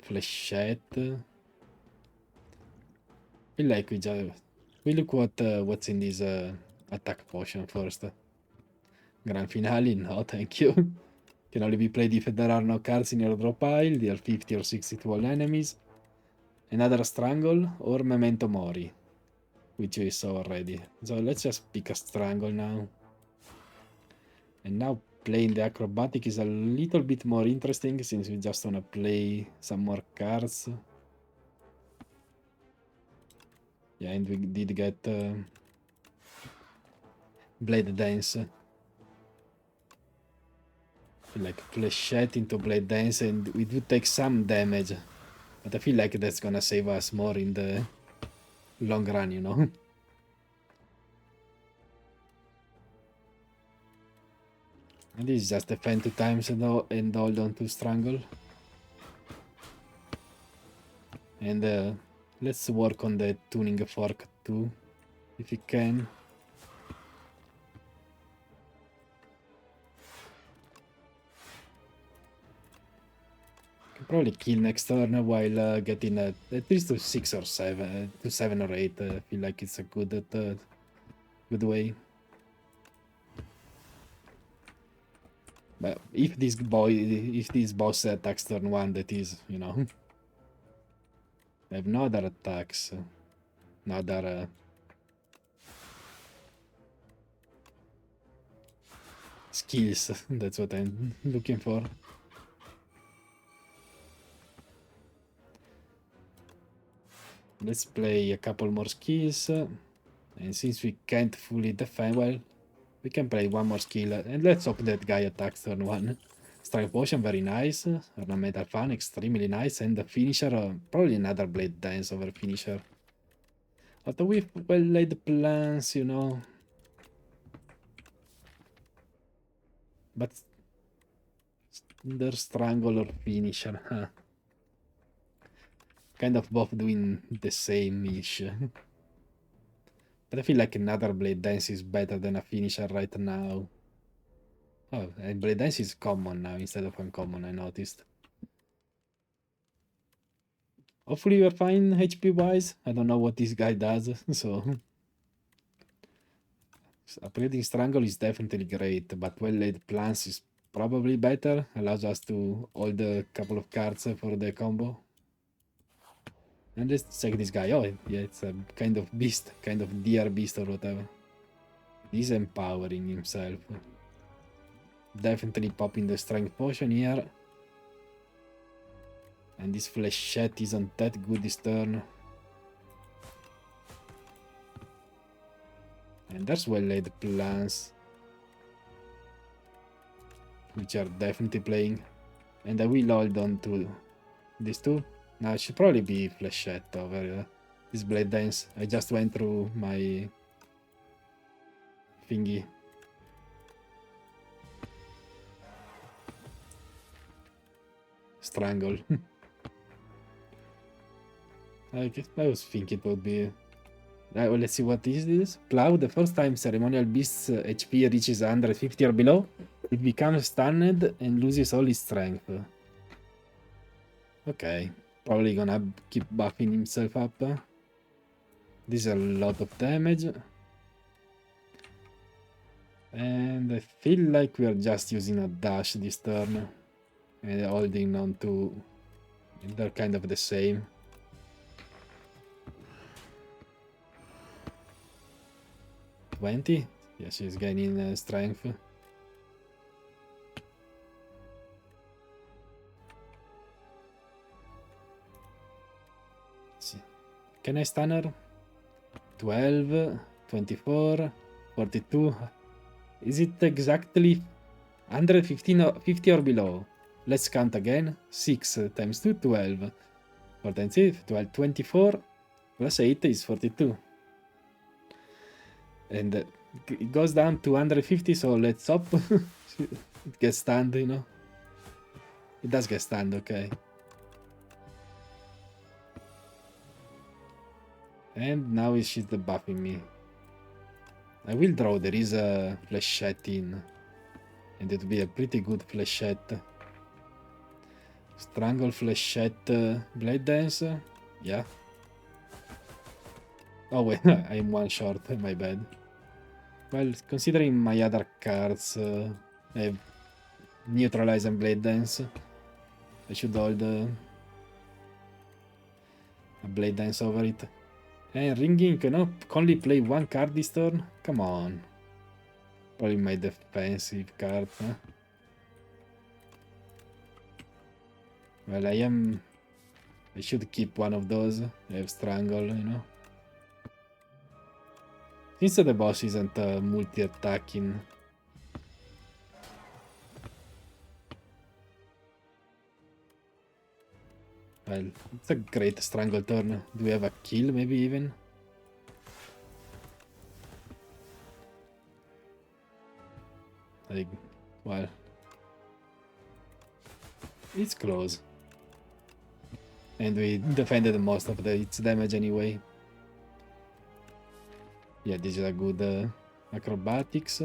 flechette. Feel like we look what's in this attack potion first. Grand finale? No, thank you. Can only be played if there are no cards in your draw pile. Deal 50 or 60 to all enemies. Another strangle or memento mori, which we saw already. So let's just pick a strangle now. And now playing the acrobatic is a little bit more interesting since we just want to play some more cards. Yeah, and we did get Blade Dance. Like flechette into blade dance, and we do take some damage, but I feel like that's gonna save us more in the long run, you know. And this is just defend 2 times and hold on to strangle. And let's work on the tuning fork too, if we can. Can probably kill next turn while getting at least to 6 or 7, to 7 or 8. I feel like it's a good way. But if this boss attacks turn 1, that is, you know. I have no other attacks. No other skills. That's what I'm looking for. Let's play a couple more skills. And since we can't fully defend, well, we can play one more skill. And let's hope that guy attacks turn 1. Strike Potion, very nice. Ornamental Fan, extremely nice. And the finisher, probably another Blade Dance over finisher. Although we've well laid plans, you know. But either Strangle or finisher, huh? Kind of both doing the same-ish. But I feel like another Blade Dance is better than a finisher right now. Oh, and Blade Dance is common now instead of uncommon, I noticed. Hopefully we're fine HP-wise. I don't know what this guy does, so... Upgrading Strangle is definitely great, but well-laid plans is probably better. Allows us to hold a couple of cards for the combo. And let's check this guy. Oh, yeah, it's a kind of beast, kind of deer beast or whatever. He's empowering himself. Definitely popping the strength potion here. And this flechette isn't that good this turn. And there's well-laid plans, which are definitely playing. And I will hold on to these two. Now it should probably be flechette over this Blade Dance. I just went through my thingy. Strangle. I was thinking it would be... well, let's see what is this. Plow, the first time ceremonial beast's HP reaches 150 or below, it becomes stunned and loses all its strength. Okay, probably gonna keep buffing himself up. This is a lot of damage. And I feel like we are just using a dash this turn. And holding on to... They're kind of the same. Yeah, she's gaining strength. See. Can I stun her? 12, 24, 42. Is it exactly 115 or 50 or below? Let's count again. 6 times 2, 12. 4 times 8, 12, 24. Plus 8 is 42. And it goes down to 150, so let's hope it gets stunned, you know. It does get stunned, okay. And now she's debuffing me. I will draw, there is a flechette in. And it would be a pretty good flechette. Strangle, flechette, Blade Dance. Yeah. Oh wait, I'm one short, my bad. Well, considering my other cards have Neutralize and Blade Dance, I should hold a Blade Dance over it. And Ringing cannot only play one card this turn? Come on. Probably my defensive card, huh? Well, I should keep one of those. I have Strangle, you know. Since the boss isn't multi-attacking, Well, it's a great strangle turn. Do we have a kill maybe even? Like, well, it's close. And we defended most of its damage anyway. Yeah, this is a good acrobatics.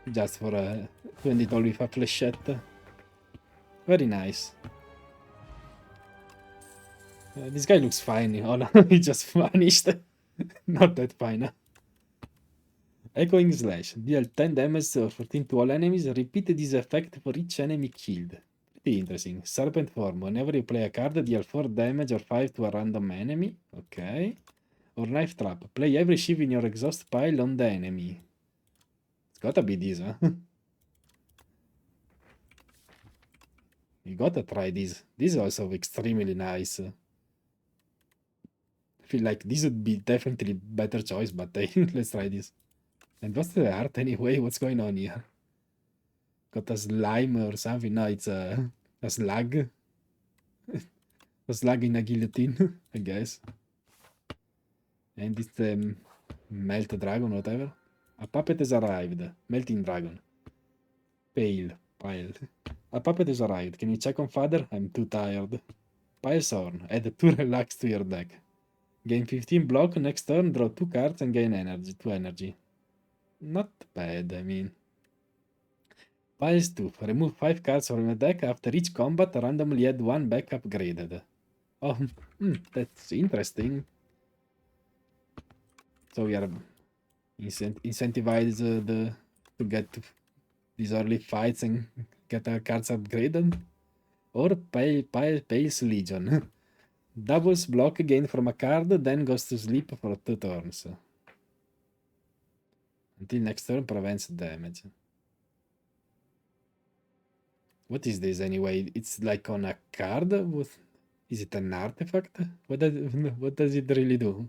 Just for to end it all with a flechette. Very nice. This guy looks fine. Oh, he just vanished. Not that fine. Echoing Slash. Deal 10 damage or 14 to all enemies. Repeat this effect for each enemy killed. Pretty interesting. Serpent Form. Whenever you play a card, deal 4 damage or 5 to a random enemy. Okay. Or Knife Trap. Play every shiv in your exhaust pile on the enemy. It's gotta be this, huh? You gotta try this. This is also extremely nice. I feel like this would be definitely better choice, but let's try this. And what's the art anyway? What's going on here? Got a slime or something? No, it's a slug. A slug in a guillotine, I guess. And it's the melt dragon, whatever. A puppet has arrived. Melting dragon. Pile. A puppet has arrived. Can you check on father? I'm too tired. Pile's Horn. Add 2 relax to your deck. Gain 15 block. Next turn, draw 2 cards and gain energy. 2 energy. Not bad, I mean. Piles 2. Remove 5 cards from your deck. After each combat, randomly add 1 back upgraded. Oh, that's interesting. So we are incentivized to get these early fights and get our cards upgraded. Or Pale's Legion. Doubles block gained from a card, then goes to sleep for 2 turns. Until next turn prevents damage. What is this anyway? It's like on a card? Is it an artifact? What does it really do?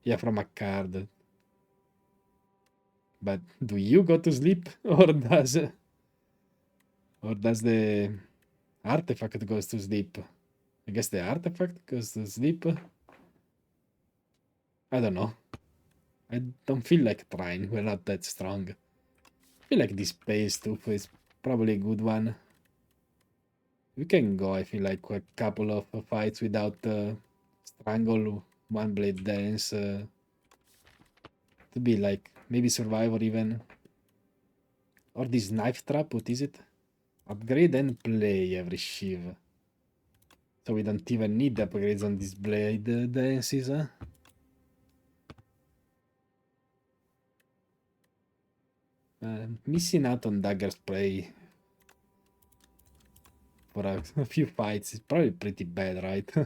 Yeah, from a card. But do you go to sleep? Or does the artifact goes to sleep? I guess the artifact goes to sleep. I don't know. I don't feel like trying. We're not that strong. I feel like this Pale Tooth is probably a good one. We can go, I feel like, a couple of fights without Strangle, One Blade Dance. To be like, maybe Survivor even. Or this Knife Trap, what is it? Upgrade and play every Shiv. So we don't even need the upgrades on these Blade Dances, huh? Missing out on Dagger Spray for a few fights is probably pretty bad, right?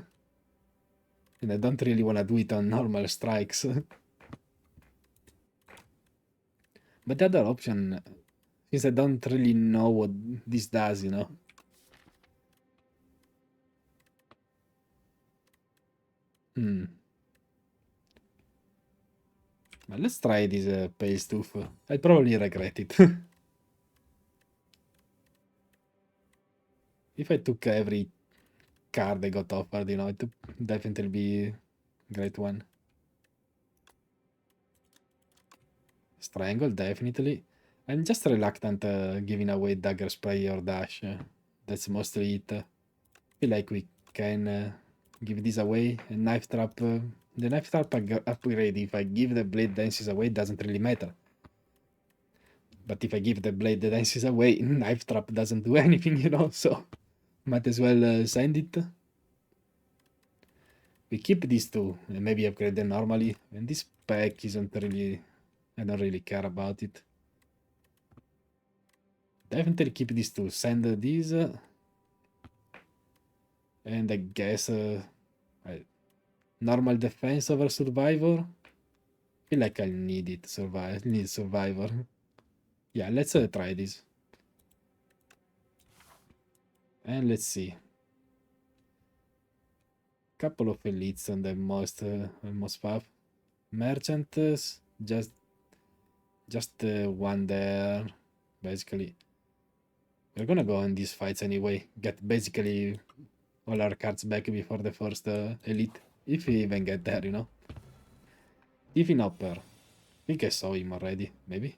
And I don't really want to do it on normal strikes. But the other option, since I don't really know what this does, you know. But let's try this Pale Tooth. I'll probably regret it. If I took every card I got offered, you know, it would definitely be a great one. Strangle, definitely. I'm just reluctant giving away Dagger Spray or Dash. That's mostly it. I feel like we can give this away. And Knife Trap, the Knife Trap upgrade, if I give the Blade Dances away, doesn't really matter. But if I give the Blade Dances away, Knife Trap doesn't do anything, you know, so might as well send it. We keep these two and maybe upgrade them normally. And this pack isn't really, I don't really care about it. Definitely keep these two. Send these. And I guess normal defense over survivor. I feel like I need it. Need survivor. Yeah, let's try this. And let's see. Couple of elites on the most fab. Merchants, just one there, basically. We're gonna go on these fights anyway. Get basically all our cards back before the first elite. If we even get there, you know. Even upper. I think I saw him already, maybe.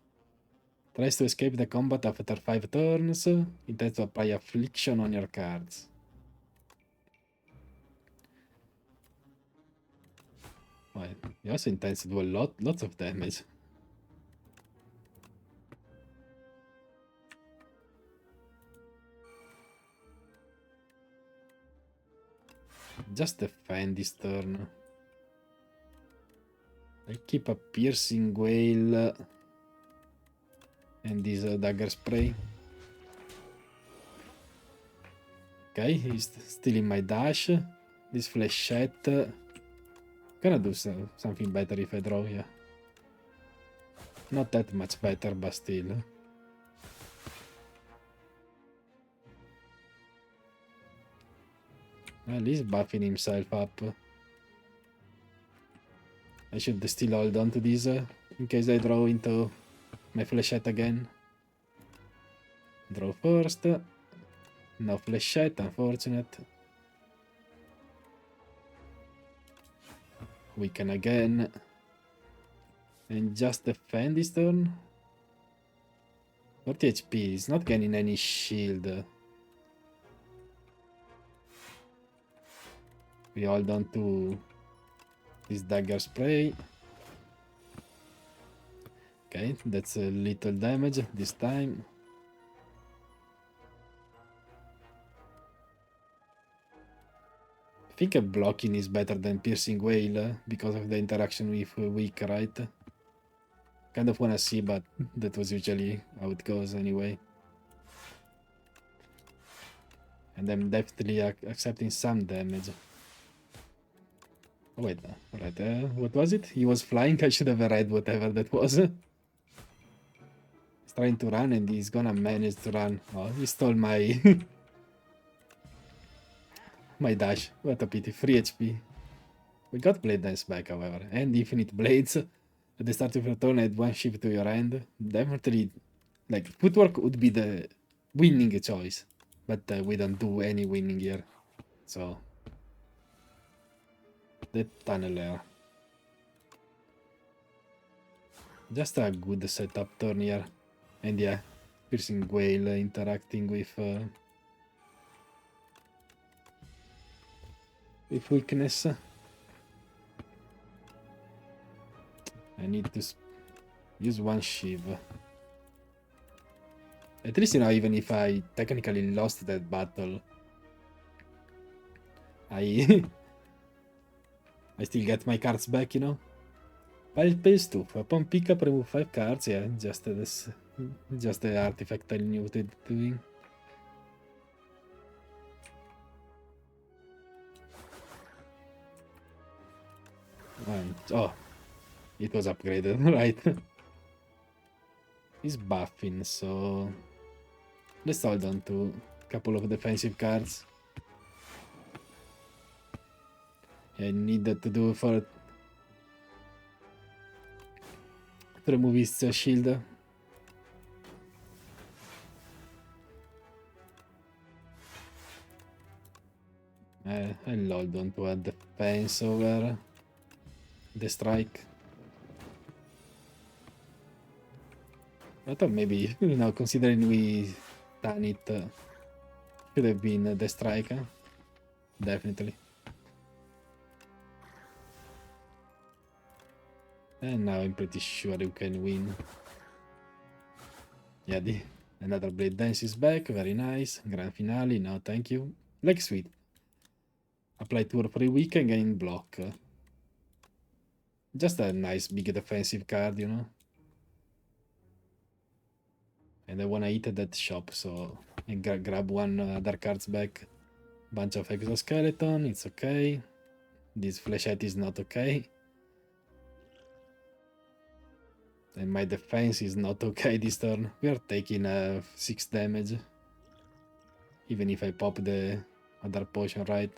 Tries to escape the combat after 5 turns. Intends to apply affliction on your cards. Well, he also intends to do lots of damage. Just defend this turn. I keep a piercing wail and this dagger spray. Okay, he's stealing my dash. This flechette. Gonna do something better if I draw, yeah. Not that much better, but still. Well, he's buffing himself up. I should still hold on to this in case I draw into my flechette again. Draw first. No flechette, unfortunate. Weaken again. And just defend this turn. 40 HP, he's not getting any shield. We hold on to this dagger spray. Okay, that's a little damage this time. I think a blocking is better than piercing wail because of the interaction with weak, right? Kind of wanna see, but that was usually how it goes anyway. And I'm definitely accepting some damage. Oh, wait, alright, what was it? He was flying, I should have read whatever that was. He's trying to run and he's gonna manage to run. Oh, he stole my... my dash. What a pity, 3 HP. We got Blade Dance back, however, and Infinite Blades. At the start of your turn, add 1 shift to your hand. Definitely, like, footwork would be the winning choice. But we don't do any winning here. So... the Tunneler. Just a good setup turn here. And yeah, Piercing Wail interacting with weakness. I need to use 1 Shiv. At least, you know, even if I technically lost that battle, I I still get my cards back, you know. Pile pays 2. Upon pickup, remove 5 cards. Yeah, just this, just the artifact I knew to doing. And, oh, it was upgraded, right? He's buffing, so let's hold on to a couple of defensive cards. I need that to do for to remove his shield. I'll hold on to a defense over the strike. I thought maybe, you know, considering we done it, should have been the strike. Definitely. And now I'm pretty sure you can win. Yeah, another Blade Dance is back. Very nice. Grand Finale. No, thank you. Like sweet. Apply tour for a week and gain block. Just a nice big defensive card, you know. And I wanna eat at that shop, so I grab one other cards back. Bunch of exoskeleton. It's okay. This flechette is not okay. And my defense is not okay this turn. We are taking 6 damage. Even if I pop the other potion, right?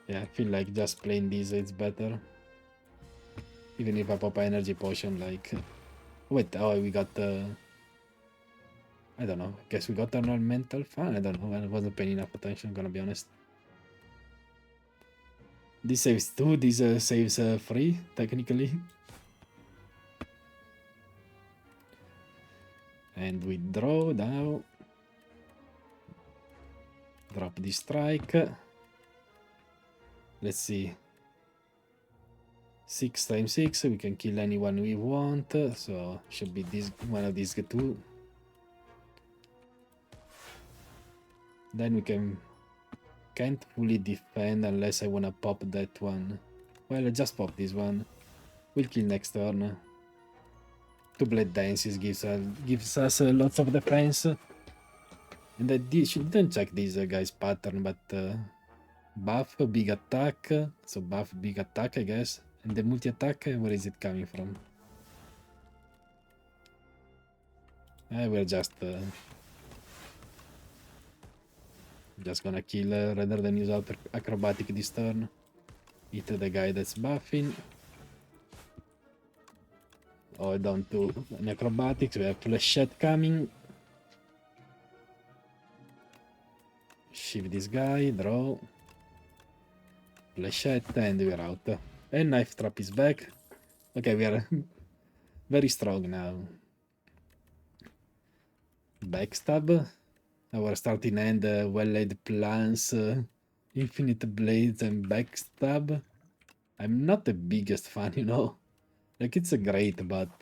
Yeah, I feel like just playing this, it's better. Even if I pop energy potion, like... Wait, oh, we got... I don't know. Guess we got ornamental fan. I don't know. I wasn't paying enough attention, gonna be honest. This saves 2, this saves 3, technically. And we draw now. Drop the strike. Let's see. 6 times 6, we can kill anyone we want. So should be this one of these two. Then we can't fully defend unless I wanna pop that one. Well, I just pop this one. We'll kill next turn. 2 Blade Dances gives us lots of defense. And I didn't check this guy's pattern, but buff big attack, so buff big attack I guess. And the multi attack, where is it coming from? We're just gonna kill rather than use acrobatic this turn. Hit the guy that's buffing. Oh, down to an acrobatics. We have flechette coming. Shift this guy, draw. Flechette, and we're out. And knife trap is back. Okay, we are very strong now. Backstab. Our starting end, well-laid plans, infinite blades, and backstab. I'm not the biggest fan, you know. Like, it's great, but...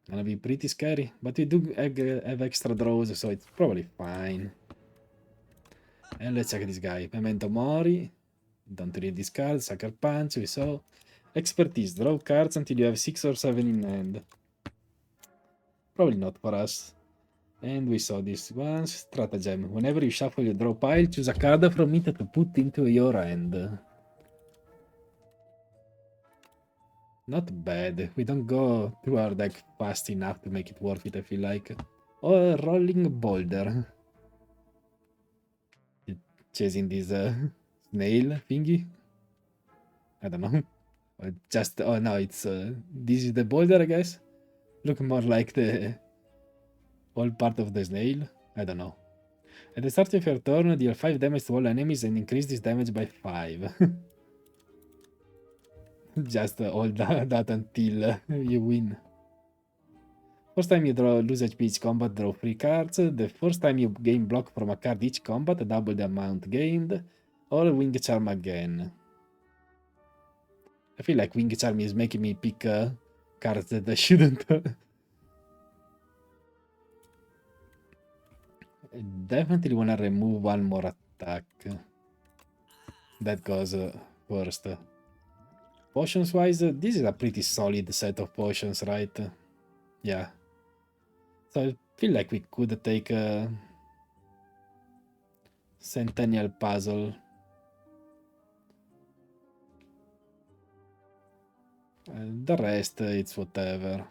gonna be pretty scary. But we do have extra draws, so it's probably fine. And let's check this guy. Memento Mori. Don't read this card. Sucker Punch, we saw. Expertise. Draw cards until you have 6 or 7 in hand. Probably not for us. And we saw this one. Stratagem. Whenever you shuffle your draw pile, choose a card from it to put into your hand. Not bad. We don't go through our deck fast enough to make it worth it, I feel like. Or Rolling Boulder. Chasing this snail thingy. I don't know. Just, oh no, it's this is the boulder, I guess. Look more like the whole part of the snail. I don't know. At the start of your turn, deal 5 damage to all enemies and increase this damage by 5. Just hold that until you win. First time you lose HP each combat, draw 3 cards. The first time you gain block from a card each combat, double the amount gained. Or Wing Charm again. I feel like Wing Charm is making me pick cards that I shouldn't. I definitely want to remove one more attack. That goes first. Potions wise, this is a pretty solid set of potions, right? Yeah. So I feel like we could take a Centennial Puzzle. The rest, it's whatever.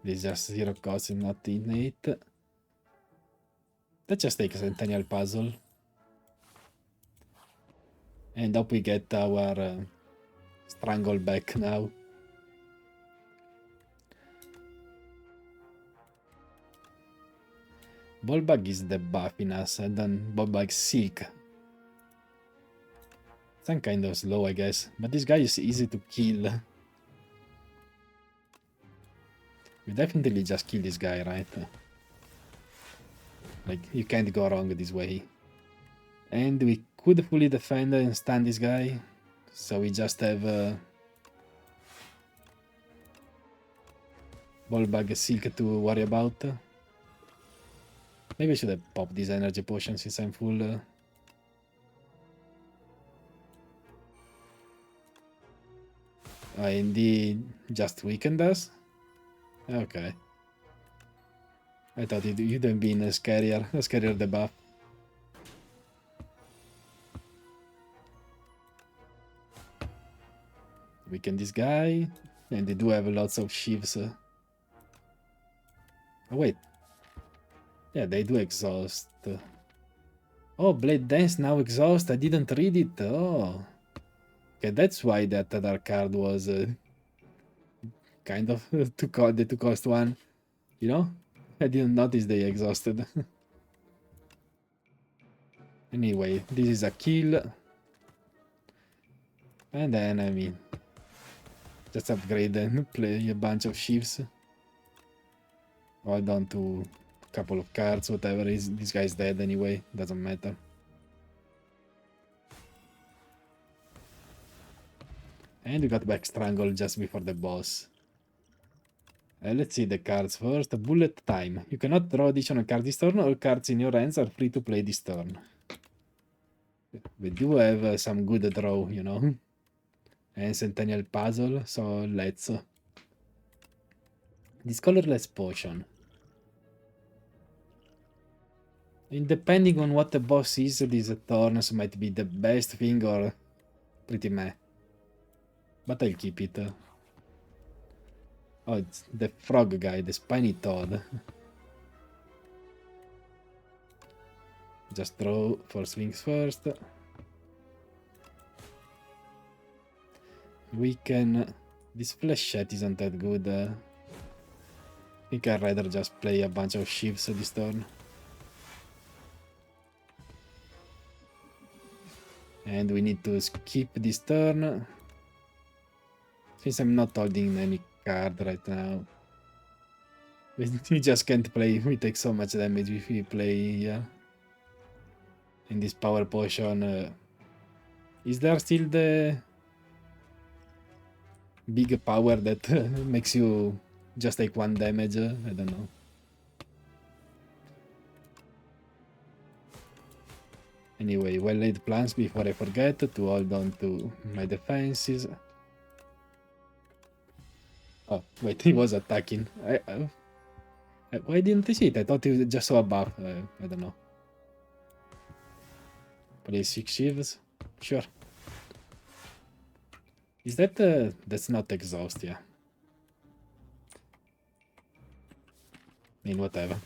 This is just 0 cost and not innate. Let's just take a Centennial Puzzle. And hope we get our Strangle back now. Ballbag is debuffing us, and then Ballbag Silk. Some kind of slow, I guess. But this guy is easy to kill. We definitely just kill this guy, right? Like, you can't go wrong this way. And we could fully defend and stun this guy. So we just have Ballbag Silk to worry about. Maybe I should have popped this energy potion since I'm full. Indeed, just weakened us? Okay. I thought you'd have been scarier debuff. Weaken this guy, and they do have lots of sheaves. Oh wait. Yeah, they do exhaust. Oh, Blade Dance now exhaust. I didn't read it. Oh. Okay, that's why that other card was kind of the two cost one. You know? I didn't notice they exhausted. Anyway, this is a kill. And then, I mean, just upgrade and play a bunch of shifts. Hold on to a couple of cards, whatever is. This guy's dead anyway, doesn't matter. And we got back Strangle just before the boss. Let's see the cards first. Bullet Time. You cannot draw additional cards this turn. All cards in your hands are free to play this turn. We do have some good draw, you know. And Centennial Puzzle, so let's... This colorless potion. And depending on what the boss is, these turns might be the best thing or pretty meh. But I'll keep it. Oh, it's the frog guy, the spiny toad. Just draw 4 swings first. We can... This flechette isn't that good. I think I'd rather just play a bunch of shifts this turn. And we need to skip this turn. Since I'm not holding any card right now. We just can't play. We take so much damage if we play here. In this power potion. Is there still the big power that makes you just take 1 damage? I don't know. Anyway, well laid plans before I forget to hold on to my defenses. Oh, wait, he was attacking. Why didn't I see it? I thought he just saw a buff. I don't know. Play 6 shivs? Sure. Is that... that's not exhaust, yeah. I mean, whatever.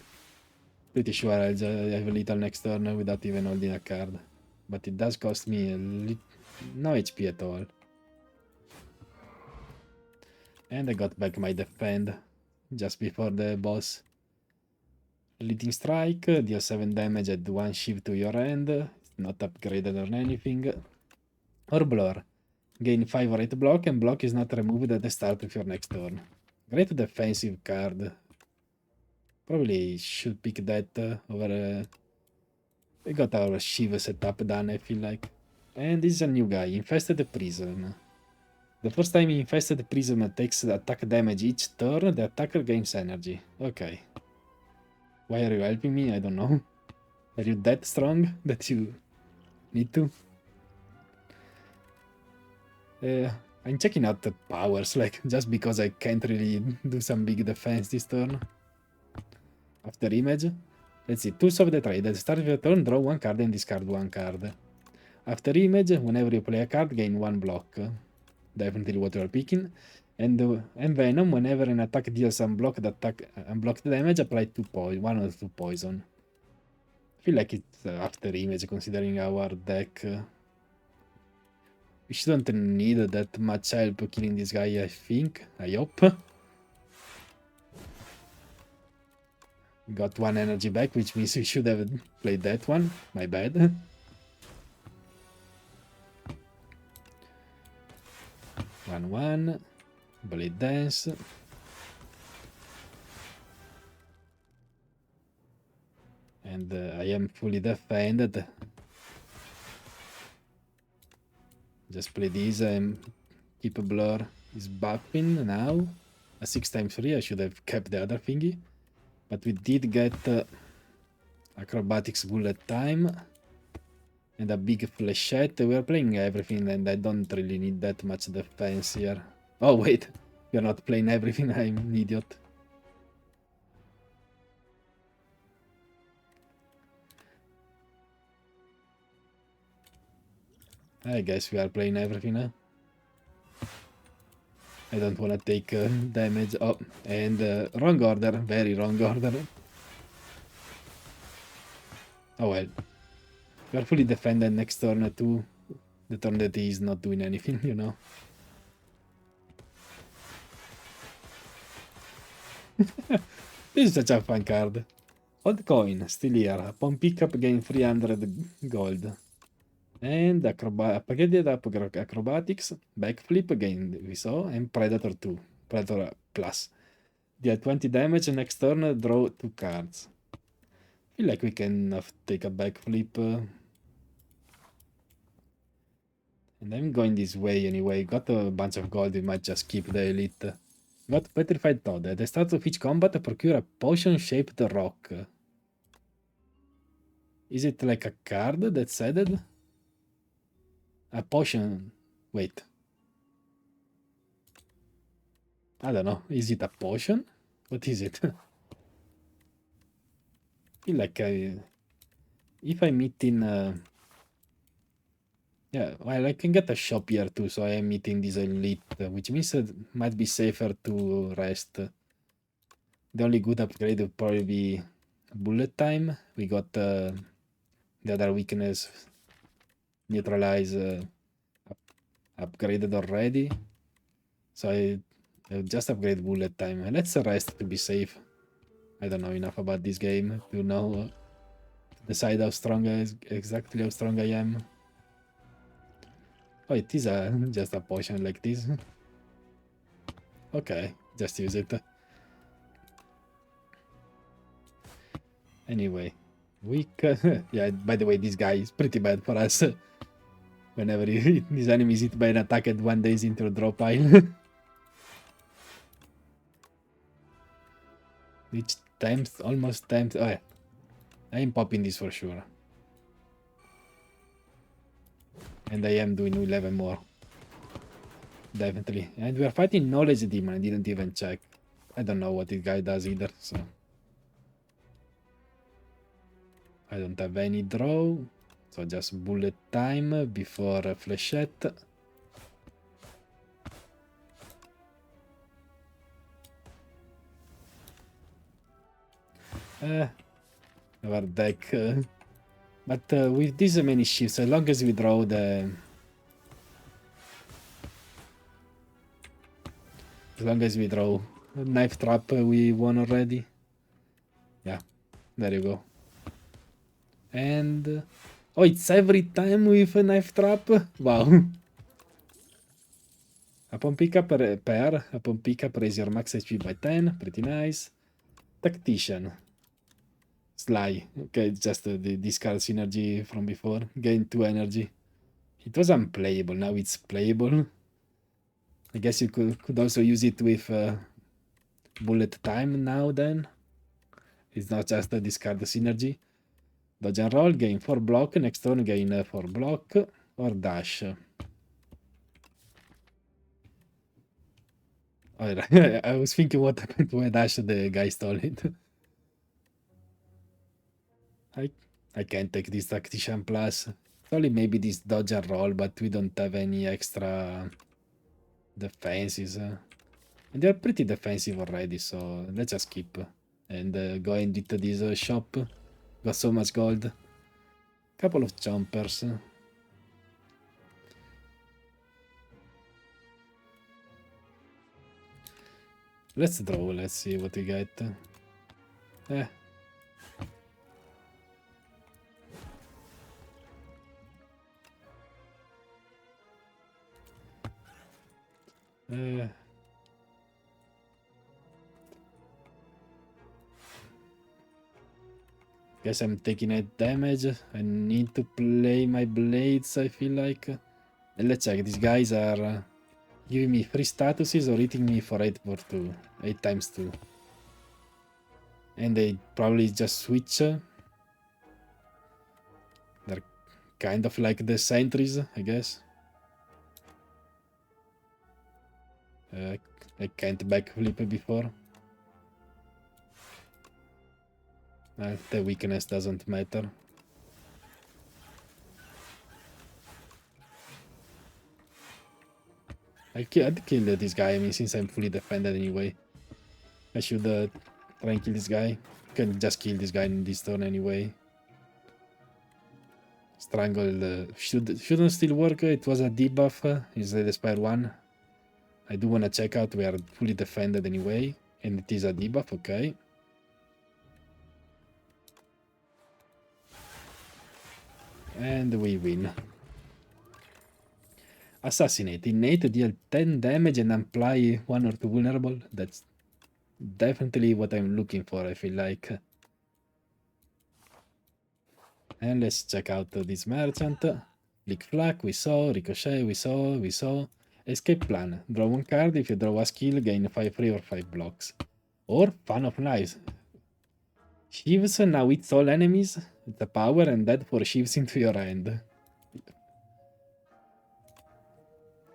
Pretty sure I'll just have a little next turn without even holding a card. But it does cost me no HP at all. And I got back my defend just before the boss. Leading Strike, deal 7 damage, add 1 shift to your hand. It's not upgraded or anything. Or Blur. Gain 5 or 8 block, and block is not removed at the start of your next turn. Great defensive card. Probably should pick that over... we got our Shiva setup done, I feel like. And this is a new guy, Infested Prison. The first time Infested Prism takes attack damage each turn, the attacker gains energy. Okay. Why are you helping me? I don't know. Are you that strong that you need to? I'm checking out the powers, like, just because I can't really do some big defense this turn. After image. Let's see, tools of the trade. At the start of your turn, draw 1 card and discard 1 card. After image, whenever you play a card, gain 1 block. Definitely what you are picking. And Venom, whenever an attack deals unblocked damage, apply 1 or 2 poison. I feel like it's after image, considering our deck. We shouldn't need that much help killing this guy, I think. I hope. Got 1 energy back, which means we should have played that one. My bad. One. Blade Dance. And I am fully defended. Just play this and keep a Blur. Is buffing now. A 6x3, I should have kept the other thingy. But we did get Acrobatics Bullet Time. And a big flechette. We are playing everything and I don't really need that much defense here. Oh wait, we are not playing everything, I'm an idiot. I guess we are playing everything now. I don't want to take damage. Oh, and wrong order, very wrong order. Oh well. We are fully defended next turn too. The turn that he is not doing anything, you know. This is such a fun card. Old coin, still here. Upon pickup, gain 300 gold. And upgraded acrobatics, backflip, again we saw, and Predator 2. Predator plus. Deal 20 damage next turn, draw 2 cards. Feel like we can take a backflip. And I'm going this way anyway. Got a bunch of gold, we might just keep the elite. Got Petrified Toad. At the start of each combat, procure a potion-shaped rock. Is it like a card that's added? A potion. Wait. I don't know. Is it a potion? What is it? Feel like if I meet in yeah, well, I can get a shop here too, so I am meeting this elite, which means it might be safer to rest. The only good upgrade would probably be bullet time. We got the other weakness neutralize upgraded already, so I'll just upgrade bullet time. Let's rest to be safe. I don't know enough about this game to know decide how strong exactly how strong I am. Oh, it is just a potion like this. Okay, just use it. Anyway, weak. Yeah, by the way, this guy is pretty bad for us. Whenever his enemy is hit by an attack at 1 days into a draw pile. Which times, almost times. Oh, yeah. I am popping this for sure. And I am doing 11 more. Definitely. And we are fighting Knowledge Demon. I didn't even check. I don't know what this guy does either, so. I don't have any draw. So just bullet time before flechette. Our deck. But with this many shifts, as long as we draw the... As long as we draw a Knife Trap, we won already. Yeah, there you go. And... oh, it's every time with a Knife Trap? Wow. Upon pickup, pair. Upon pickup, raise your max HP by 10. Pretty nice. Tactician. Sly. Okay, just the discard synergy from before. Gain 2 energy. It was unplayable, now it's playable. I guess you could also use it with bullet time now then. It's not just a discard synergy. Dodge and roll, gain 4 block. Next turn, gain 4 block. Or dash. Oh, I was thinking what happened to my dash, the guy stole it. I can't take this Tactician Plus. Only maybe this dodge and roll, but we don't have any extra defenses. And they're pretty defensive already, so let's just keep. And go and into this shop. Got so much gold. Couple of jumpers. Let's draw, let's see what we get. Guess I'm taking a damage. I need to play my blades, I feel like. And let's check, these guys are giving me 3 statuses or hitting me for 8 for 2. 8 times 2. And they probably just switch. They're kind of like the sentries, I guess. I can't backflip before. The weakness doesn't matter. I'd kill this guy, I mean, since I'm fully defended anyway. I should try and kill this guy. Can just kill this guy in this turn anyway. Strangle shouldn't still work. It was a debuff instead of Spire 1. I do want to check out. We are fully defended anyway. And it is a debuff, okay. And we win. Assassinate. Innate, deal 10 damage and apply 1 or 2 vulnerable. That's definitely what I'm looking for, I feel like. And let's check out this merchant. Flick Flack, we saw. Ricochet, we saw. Escape plan. Draw 1 card. If you draw a skill, gain 5 free or 5 blocks. Or Fan of Knives. Sheaves, now it's all enemies. The power and dead for sheaves into your hand.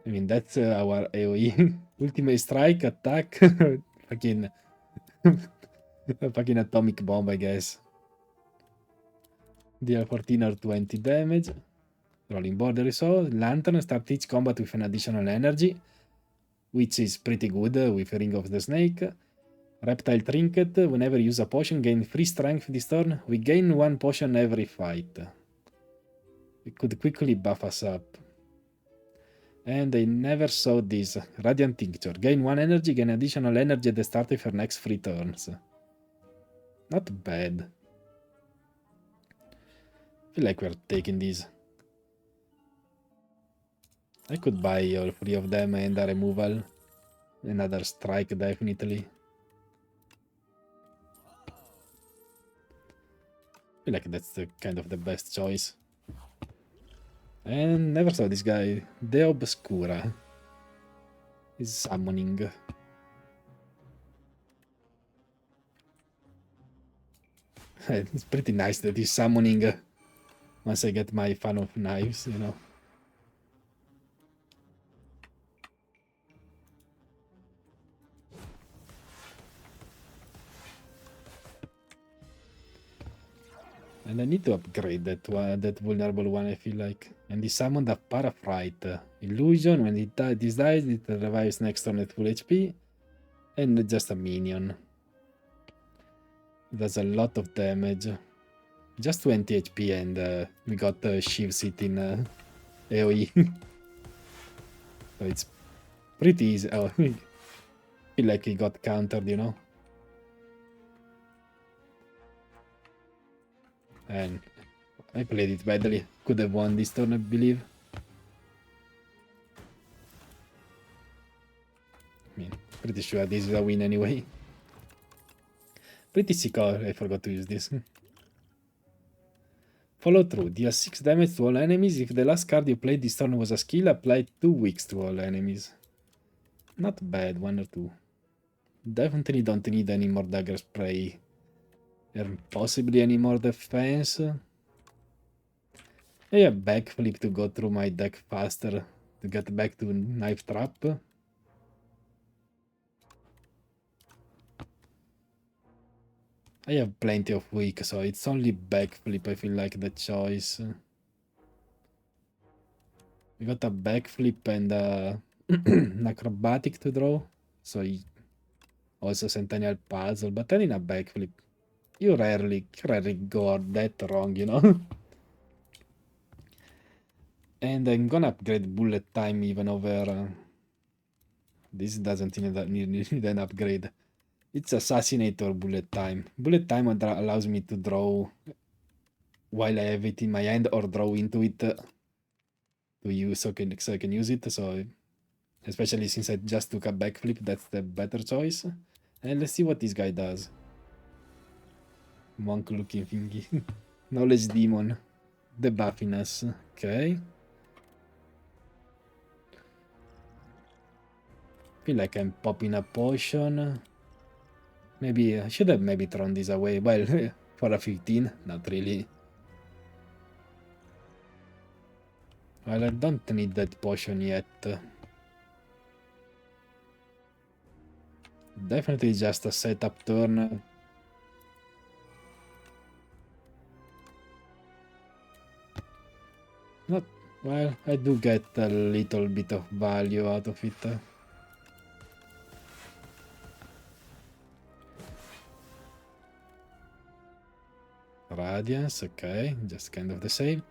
I mean, that's our AoE. Ultimate strike, attack. fucking, fucking atomic bomb, I guess. Deal 14 or 20 damage. Rolling border is all. Lantern, start each combat with an additional energy, which is pretty good with Ring of the Snake. Reptile Trinket, whenever you use a potion, gain 3 strength this turn. We gain 1 potion every fight. It could quickly buff us up. And I never saw this. Radiant Tincture. Gain 1 energy, gain additional energy at the start of your next 3 turns. Not bad. I feel like we're taking these. I could buy all 3 of them and a removal. Another strike, definitely. I feel like that's kind of the best choice. And never saw this guy. De Obscura. He's summoning. It's pretty nice that he's summoning once I get my Fan of Knives, you know. And I need to upgrade that one, that vulnerable one, I feel like. And he summoned a Parafright. Illusion, when this dies, it revives next turn at full HP. And just a minion. Does a lot of damage. Just 20 HP and we got Sheaves it in AoE. So it's pretty easy. Oh, I feel like he got countered, you know. And I played it badly. Could have won this turn, I believe. I mean, pretty sure this is a win anyway. Pretty sick. Oh, I forgot to use this. Follow through. Deal 6 damage to all enemies. If the last card you played this turn was a skill, apply 2 wicks to all enemies. Not bad, 1 or 2. Definitely don't need any more dagger spray. And possibly any more defense. I have backflip to go through my deck faster to get back to knife trap. I have plenty of weak, so it's only backflip I feel like the choice. We got a backflip and an acrobatic to draw, so also Centennial Puzzle, but then in a backflip, you rarely go that wrong, you know? And I'm gonna upgrade bullet time even over... this doesn't need an upgrade. It's Assassinate or bullet time. Bullet time allows me to draw while I have it in my hand or draw into it to use so I can use it. So especially since I just took a backflip, that's the better choice. And let's see what this guy does. Monk looking thingy. Knowledge Demon. The buffiness. Okay. Feel like I'm popping a potion. Maybe I should have maybe thrown this away. Well, for a 15, not really. Well, I don't need that potion yet. Definitely just a setup turn. Not well, I do get a little bit of value out of it. Radiance, okay, just kind of the same.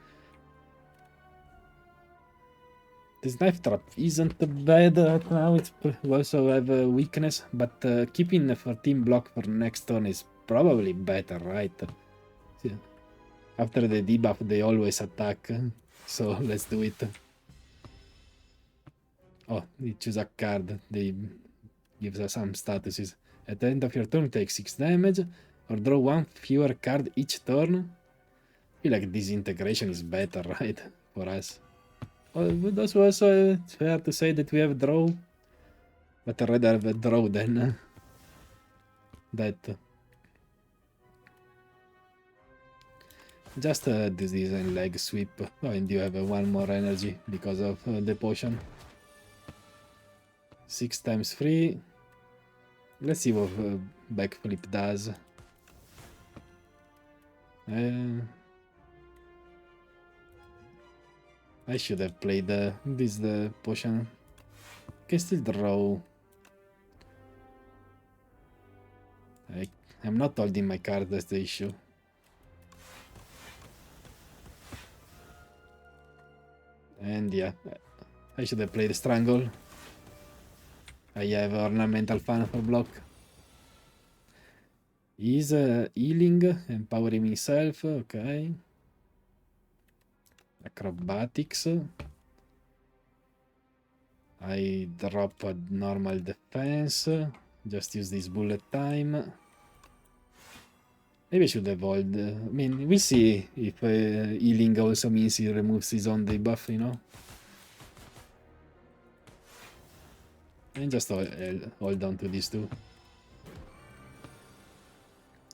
This knife trap isn't bad right now. It's also have a weakness, but keeping a 14 block for next turn is probably better, right? Yeah. After the debuff, they always attack, so let's do it. Oh, we choose a card. They gives us some statuses. At the end of your turn, take 6 damage, or draw one fewer card each turn. I feel like disintegration is better, right? For us. But also, it's fair to say that we have draw. But I'd rather have a draw than that. Just this design leg sweep. Oh, and you have one more energy because of the potion. 6 times 3. Let's see what backflip does. I should have played this potion. Can still draw. I'm not holding my card, that's the issue. And yeah, I should have played Strangle. I have Ornamental Fan for block. He's healing, empowering himself, okay. Acrobatics. I drop a normal defense. Just use this bullet time. Maybe I should avoid. I mean, we'll see if healing also means he removes his own debuff, you know? And just hold on to these two.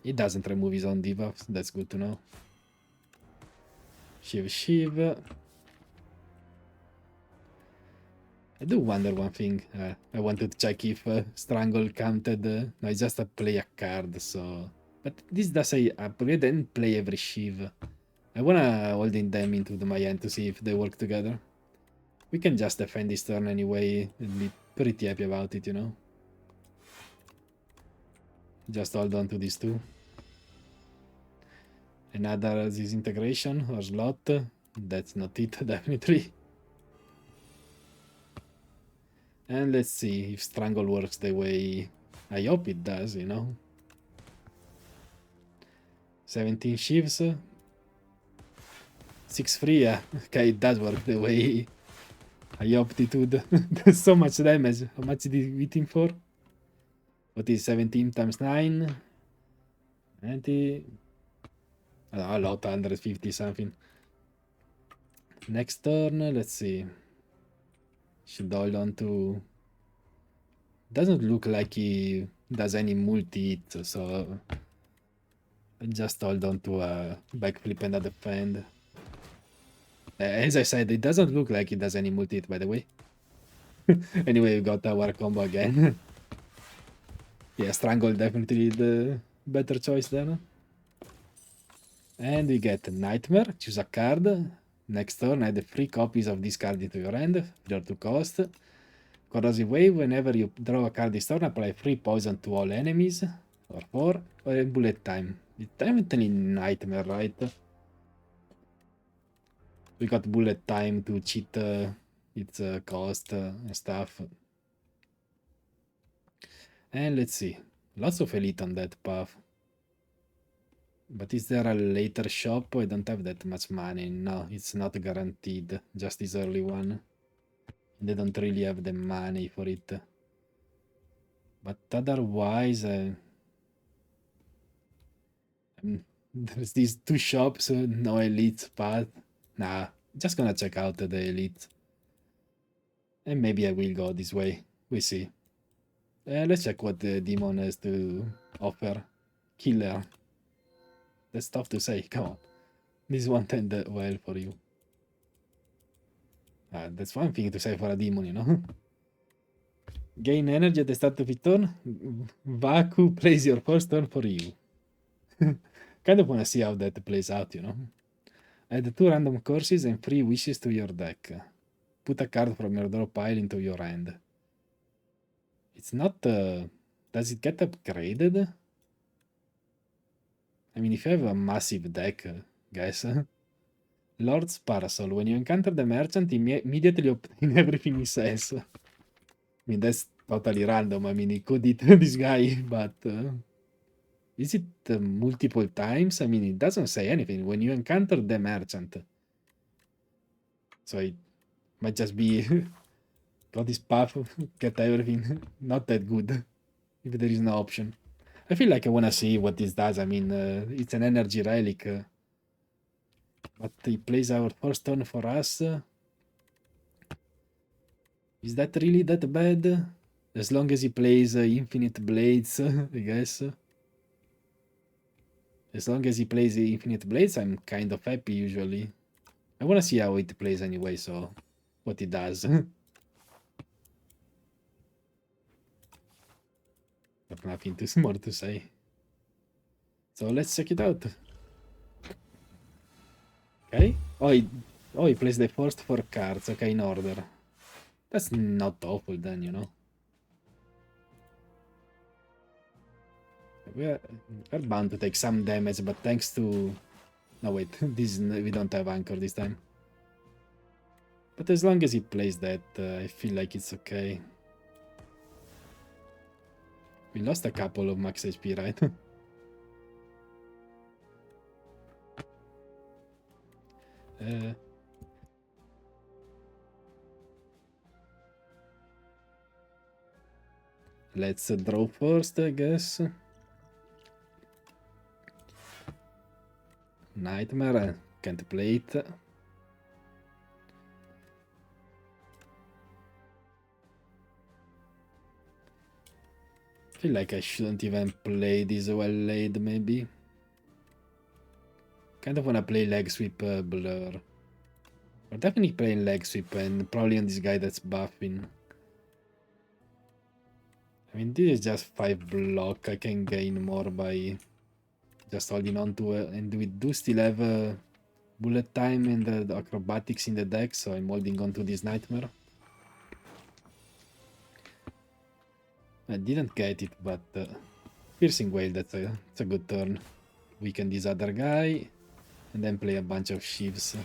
It doesn't remove his own debuffs, that's good to know. Shiv. I do wonder one thing. I wanted to check if Strangle counted. No, it's just a play a card, so. But this does say upgrade and play every Shiv. I wanna hold them into my hand to see if they work together. We can just defend this turn anyway and be pretty happy about it, you know. Just hold on to these two. Another disintegration or slot. That's not it, definitely. And let's see if Strangle works the way I hope it does, you know. 17 shifts. 6 free, yeah. Okay, it does work the way I hoped it would. There's so much damage. How much did it hit him for? What is 17 times 9? 90. A lot, 150 something. Next turn, let's see. Should hold on to. Doesn't look like he does any multi-hit, so just hold on to a backflip and a defend. As I said, it doesn't look like it does any multi-hit, by the way. Anyway, we got our combo again. Yeah, Strangle definitely the better choice there. And we get Nightmare, choose a card. Next turn, add 3 copies of this card into your hand, your 2 cost. Corrosive Wave, whenever you draw a card this turn, apply 3 poison to all enemies, or 4, or Bullet Time. It's definitely Nightmare, right? We got Bullet Time to cheat its cost and stuff. And let's see, lots of elite on that path. But is there a later shop? I don't have that much money. No, it's not guaranteed. Just this early one. They don't really have the money for it. But otherwise, there's these 2 shops, no elite path. Nah, just gonna check out the elite. And maybe I will go this way. We see. Let's check what the demon has to offer. Killer. That's tough to say, come on. This won't end well for you. That's one thing to say for a demon, you know? Gain energy at the start of your turn. Vaku plays your first turn for you. Kind of want to see how that plays out, you know? Add 2 random curses and 3 wishes to your deck. Put a card from your draw pile into your hand. It's not... does it get upgraded? I mean, if you have a massive deck, guys, Lord's Parasol. When you encounter the merchant, immediately obtain everything he says. I mean, that's totally random. I mean, he could eat this guy, but is it multiple times? I mean, it doesn't say anything. When you encounter the merchant. So it might just be got this path, get everything. Not that good, if there is no option. I feel like I want to see what this does. I mean, it's an energy relic. But he plays our first turn for us. Is that really that bad? As long as he plays Infinite Blades, I guess. As long as he plays Infinite Blades, I'm kind of happy usually. I want to see how it plays anyway, so what it does. But nothing too more to say. So let's check it out. Okay. Oh, he plays the first 4 cards. Okay, in order. That's not awful then, you know. We're bound to take some damage, but thanks to... No, wait. We don't have Anchor this time. But as long as he plays that, I feel like it's okay. We lost a couple of max HP, right? Let's draw first, I guess. Nightmare, can't play it. I feel like I shouldn't even play this well laid, maybe. Kind of wanna play leg sweep blur. We're definitely playing leg sweep and probably on this guy that's buffing. I mean, this is just 5 block. I can gain more by just holding on to it. And we do still have bullet time and the acrobatics in the deck, so I'm holding on to this nightmare. I didn't get it, but piercing whale, that's a good turn. Weaken this other guy, and then play a bunch of sheaves.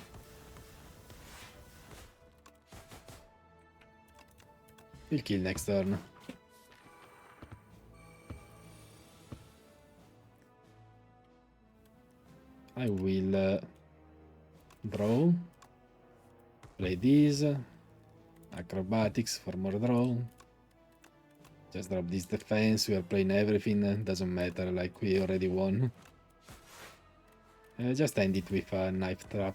We'll kill next turn. I will draw, play these, acrobatics for more draw. Just drop this defense, we are playing everything, doesn't matter, like we already won. Just end it with a knife trap.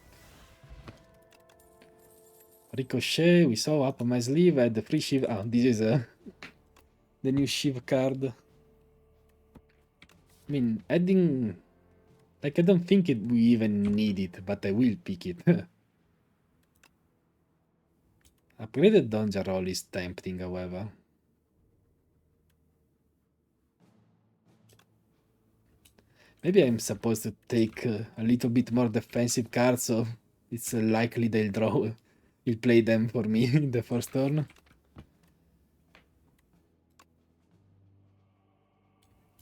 Ricochet, we saw up my sleeve, add the free shiv. Oh, this is the new shiv card. I mean, adding... Like, I don't think we even need it, but I will pick it. Upgraded Dungeon Roll is tempting, however. Maybe I'm supposed to take a little bit more defensive cards, so it's likely they'll draw. He'll play them for me in the first turn.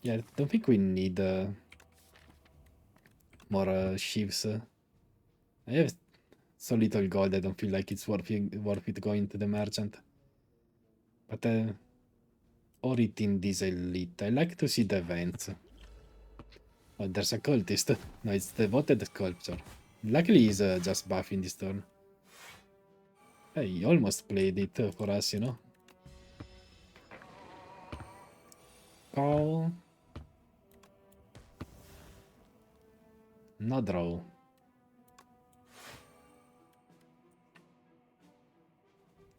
Yeah, I don't think we need more sheaves. I have so little gold, I don't feel like it's worth it going to the merchant. But or it in this elite. I like to see the events. Oh, there's a cultist. No, it's the devoted sculpture. Luckily he's just buffing this turn. Hey, he almost played it for us, you know. Call. No draw.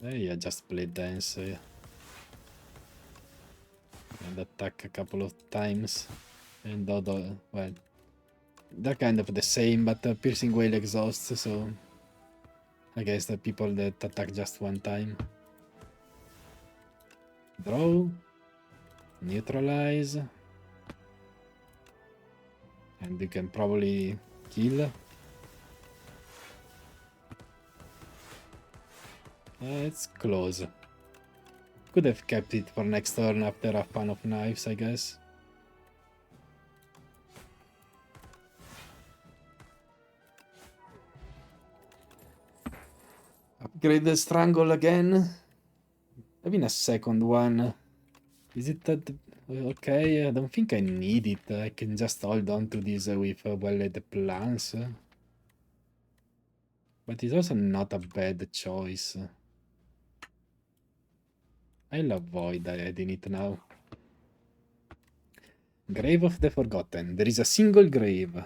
Hey, I just played dance. And attack a couple of times. And Dodo, well, they're kind of the same, but piercing whale exhausts, so I guess the people that attack just one time. Draw, neutralize, and you can probably kill. It's close. Could have kept it for next turn after a fan of knives, I guess. Grade the Strangle again. Having a second one. Is it that... Okay, I don't think I need it. I can just hold on to this with well-laid plans. But it's also not a bad choice. I'll avoid adding it now. Grave of the Forgotten. There is a single grave.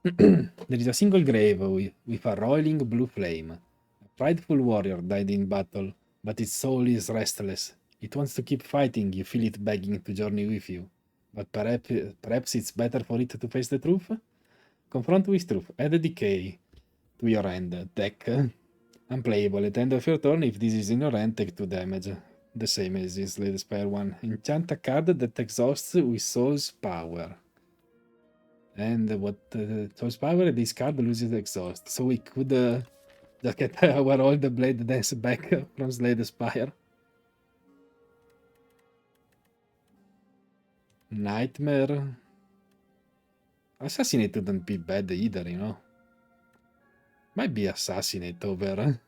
There is a single grave with a roiling blue flame. A prideful warrior died in battle, but its soul is restless. It wants to keep fighting, you feel it begging to journey with you. But perhaps it's better for it to face the truth? Confront with truth. Add a decay to your end. Deck. Unplayable. At the end of your turn, if this is in your hand, take 2 damage. The same as this Slay the Spire one. Enchant a card that exhausts with Soul's Power. And what Soul's Power, this card loses exhaust. So we could just get our old Blade Dance back from Slay the Spire. Nightmare. Assassinate wouldn't be bad either, you know. Might be Assassinate over.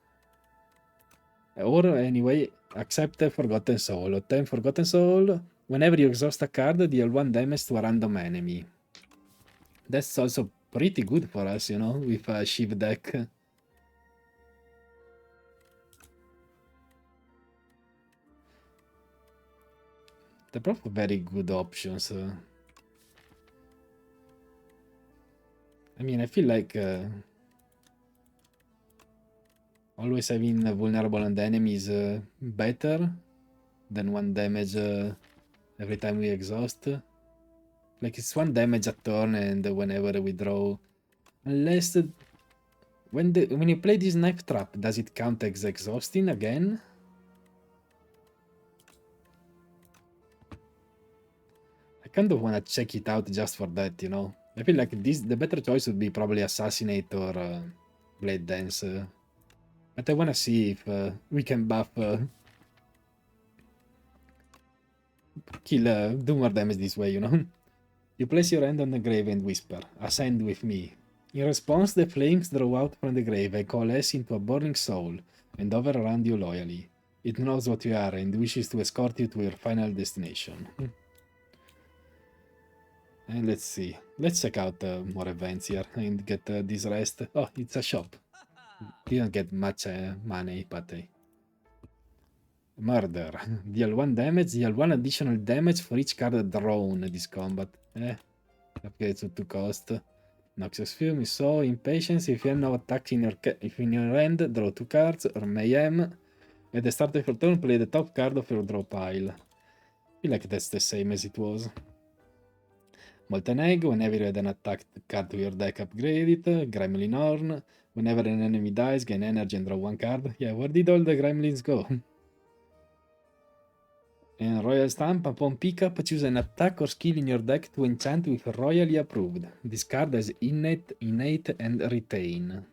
Or anyway, accept a Forgotten Soul. Obtain Forgotten Soul. Whenever you exhaust a card, deal 1 damage to a random enemy. That's also pretty good for us, you know, with a Shiv deck. They're both very good options. I mean, I feel like always having vulnerable on the enemy is better than 1 damage every time we exhaust. Like it's 1 damage a turn, and whenever we draw, unless when you play this knife trap, does it count as exhausting again? I kind of want to check it out just for that, you know. I feel like the better choice would be probably Assassinate or Blade Dance. But I want to see if we can buff do more damage this way, you know. You place your hand on the grave and whisper, "Ascend with me." In response, the flames draw out from the grave and coalesce into a burning soul and hover around you loyally. It knows what you are and wishes to escort you to your final destination. And let's see. Let's check out more events here and get this rest. Oh, it's a shop. Didn't get much money, but Murder. Deal 1 damage, deal 1 additional damage for each card drawn this combat. Upgrades to cost. Noxious Fume is so impatience. If you have no attacks in your hand, draw 2 cards, or Mayhem. At the start of your turn, play the top card of your draw pile. I feel like that's the same as it was. Molten Egg, whenever you add an attack card to your deck, upgrade it. Gremlin Horn, whenever an enemy dies, gain energy and draw 1 card. Yeah, where did all the gremlins go? And Royal Stamp, upon pickup, choose an attack or skill in your deck to enchant with Royally Approved. This card has Innate, and Retain.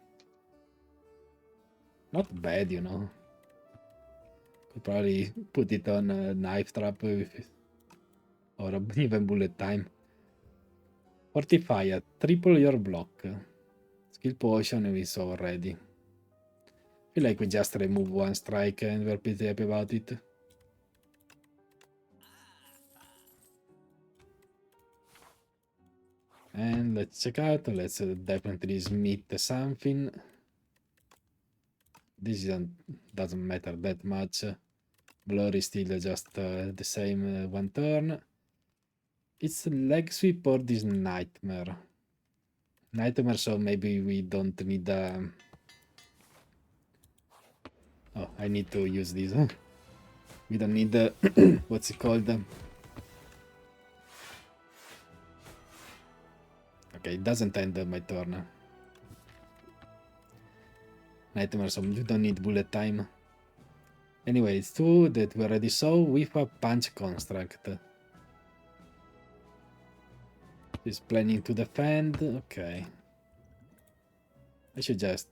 Not bad, you know. Could probably put it on a Knife Trap or even Bullet Time. Fortify, triple your block. Skill Potion we saw already. Feel like we just remove 1 strike and we're pretty happy about it. And let's check out. Let's definitely smith something. This doesn't matter that much. Blur is still just the same 1 turn. It's leg sweep or this nightmare. Nightmare, so maybe we don't need oh, I need to use this. We don't need what's it called? Okay, it doesn't end my turn. Nightmare, so you don't need bullet time. Anyway, it's 2 that we already saw with a punch construct. He's planning to defend. Okay. I should just...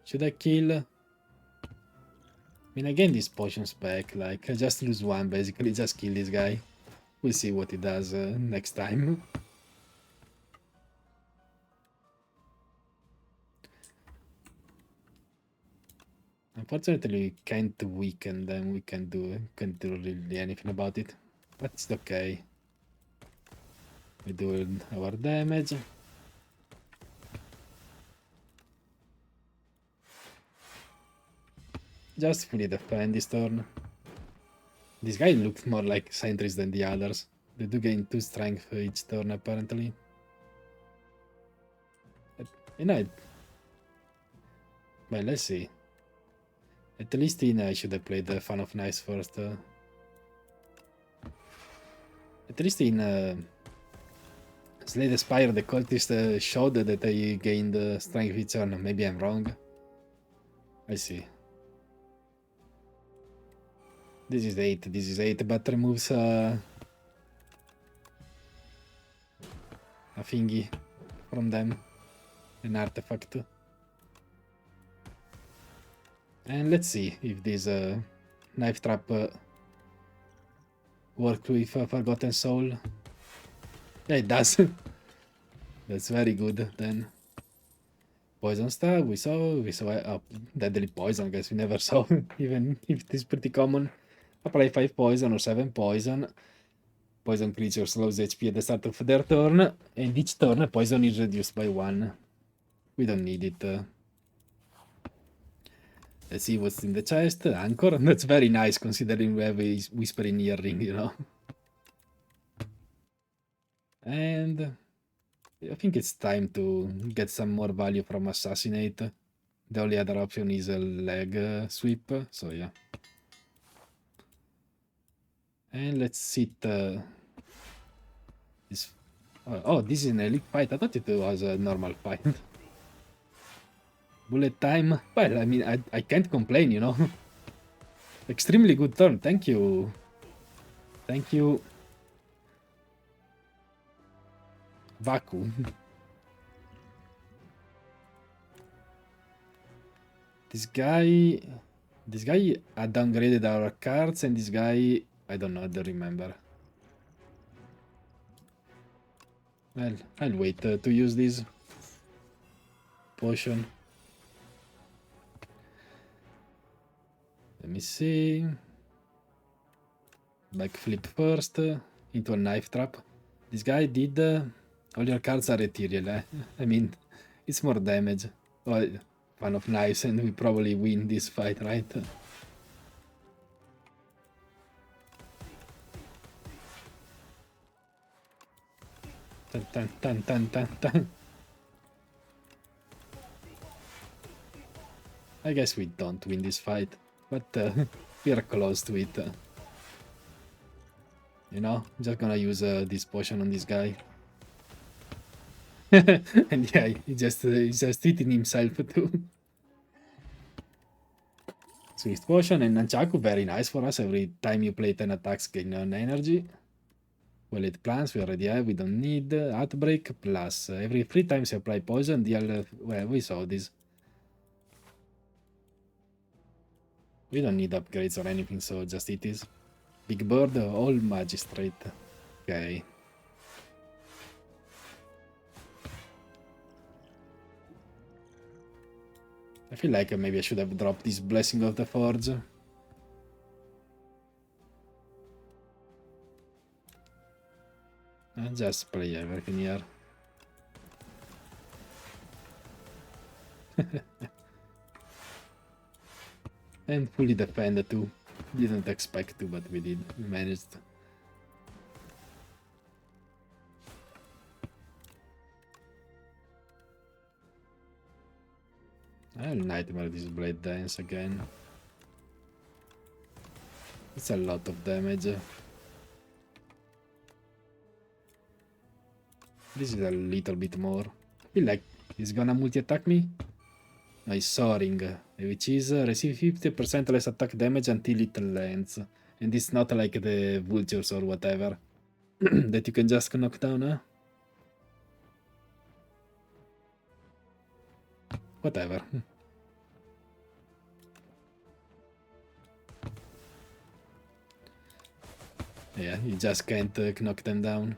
Should I kill? I mean, again, these potions back. Like, I just lose 1, basically. Just kill this guy. We'll see what he does next time. Unfortunately, we can't weaken them. We can't do really anything about it. But it's okay. We do our damage. Just fully defend this turn. This guy looks more like sentries than the others. They do gain 2 strength each turn, apparently. But, you know, well, let's see. At least I should have played the Fan of Knives first. At least Slay the Spire, the cultist showed that I gained strength each turn. Maybe I'm wrong. I see. This is 8, but removes a thingy from them. An artifact. And let's see if this knife trap works with Forgotten Soul. Yeah, it does. That's very good then. Poison Star, we saw Deadly Poison, I guess we never saw, even if it is pretty common. Apply 5 poison or 7 poison. Poison creatures lose HP at the start of their turn, and each turn poison is reduced by 1. We don't need it. Let's see what's in the chest. Anchor. That's very nice considering we have a Whispering Earring, you know. And I think it's time to get some more value from Assassinate. The only other option is a leg sweep, so yeah. And let's sit this. Oh, this is an elite fight. I thought it was a normal fight. Bullet time. Well, I mean, I can't complain, you know. Extremely good turn. Thank you. Thank you. Vaku. This guy had downgraded our cards, and this guy, I don't know, I don't remember. Well, I'll wait to use this potion. Let me see. Backflip first into a knife trap. This guy did. All your cards are ethereal, eh? I mean, it's more damage. Well, Fan of Knives, and we probably win this fight, right? Dun, dun, dun, dun, dun, dun. I guess we don't win this fight, but we are close to it. You know, I'm just gonna use this potion on this guy. And yeah, he's just eating himself too. Swift potion and Nunchaku, very nice for us. Every time you play 10 attacks, gain an energy. Well, it plants we already have, we don't need. Outbreak plus every 3 times you apply poison, deal. Well, we saw this. We don't need upgrades or anything, so just it is. Big Bird, all Magistrate. Okay. I feel like maybe I should have dropped this Blessing of the Forge. I'll just play everything here. And fully defend too. Didn't expect to, but we did. We managed. I'll Nightmare this Blade Dance again. It's a lot of damage. This is a little bit more. I feel like he's gonna multi-attack me. No, he's soaring, which is receive 50% less attack damage until it lands. And it's not like the vultures or whatever that you can just knock down, huh? Whatever. Yeah, you just can't knock them down.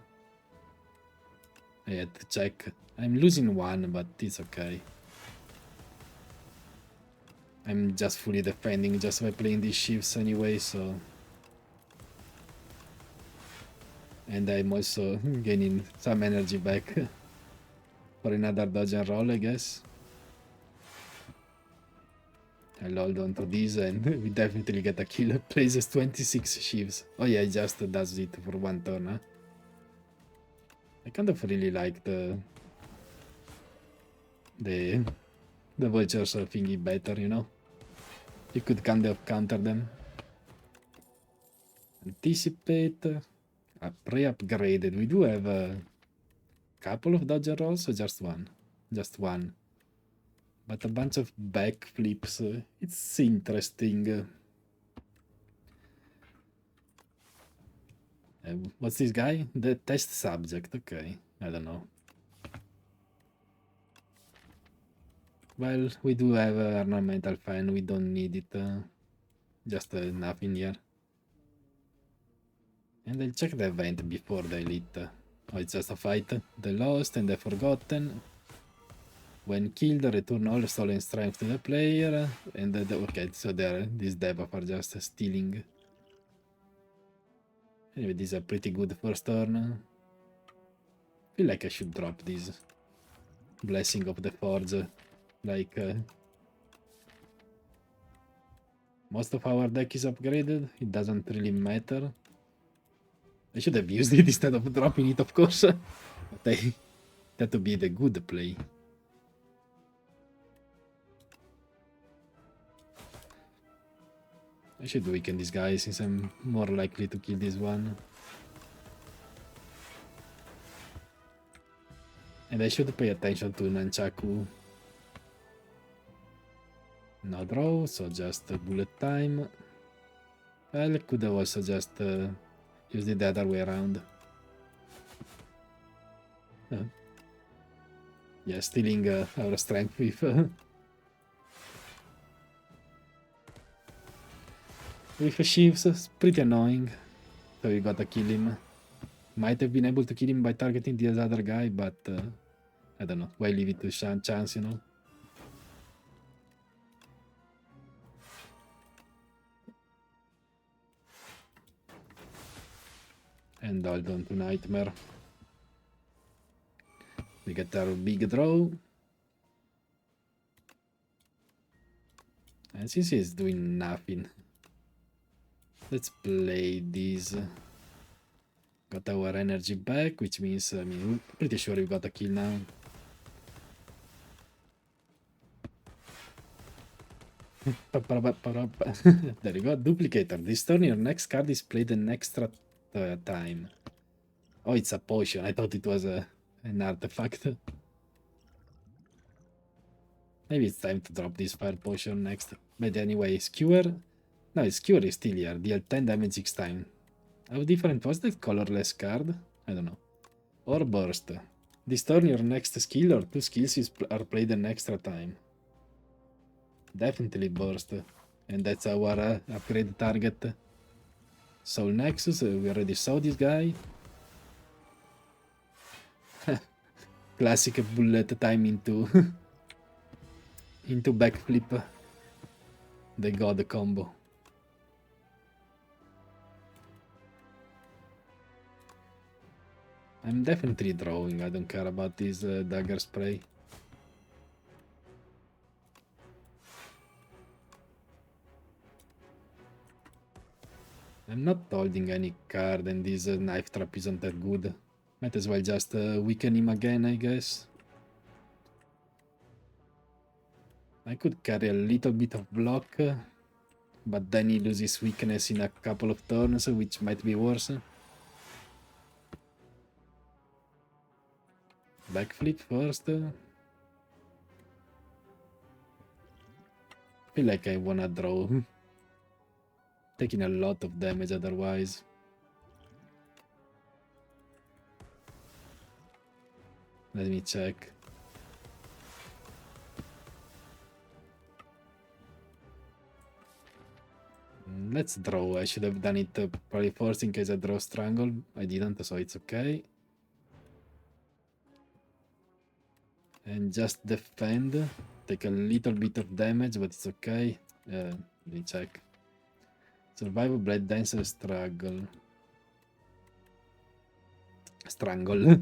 I had to check. I'm losing 1, but it's okay. I'm just fully defending just by playing these shifts anyway, so... And I'm also gaining some energy back for another dodge and roll, I guess. I'll hold on to this and we definitely get a kill. Places 26 shifts. Oh yeah, it just does it for one turn, huh? I kind of really like the vultures thingy better, you know? You could kind of counter them. Anticipate. Pre-upgraded. We do have a couple of dodge rolls or just one? Just one. But a bunch of backflips. It's interesting. What's this guy? The test subject. Okay. I don't know. Well, we do have an ornamental fan. We don't need it. Just nothing here. And I'll check the event before the elite. Oh, it's just a fight. The lost and the forgotten. When killed, return all stolen strength to the player. And okay, so there, these debuff are just stealing. Anyway, this is a pretty good first turn. Feel like I should drop this Blessing of the Forge. Like most of our deck is upgraded. It doesn't really matter. I should have used it instead of dropping it, of course. But that would be the good play. I should weaken this guy since I'm more likely to kill this one. And I should pay attention to Nunchaku. No draw, so just bullet time. Well, I could have also just used it the other way around. Yeah, stealing our strength with sheaves. It's pretty annoying. So we gotta kill him. Might have been able to kill him by targeting the other guy, but I don't know. Why leave it to chance, you know? And hold on to Nightmare. We get our big draw. And since he's doing nothing, let's play this. Got our energy back, which means, I mean, we're pretty sure we got a kill now. There you go, Duplicator. This turn your next card is played an extra time. Oh, it's a potion. I thought it was an artifact. Maybe it's time to drop this fire potion next. But anyway, Skewer. No, Skewer is still here. Deal 10 damage each time. How different was that colorless card? I don't know. Or Burst. This turn your next skill or two skills are played an extra time. Definitely Burst. And that's our upgrade target. Soul Nexus, we already saw this guy. Classic bullet time into into backflip. The god combo. I'm definitely drawing. I don't care about this dagger spray. I'm not holding any card and this knife trap isn't that good. Might as well just weaken him again, I guess. I could carry a little bit of block, but then he loses weakness in a couple of turns, which might be worse. Backflip first. Feel like I wanna draw. Taking a lot of damage otherwise. Let me check. Let's draw. I should have done it probably first in case I draw Strangle. I didn't, so it's okay. And just defend take a little bit of damage, but it's okay. Let me check. Survival, Blade Dancer, Struggle. Strangle.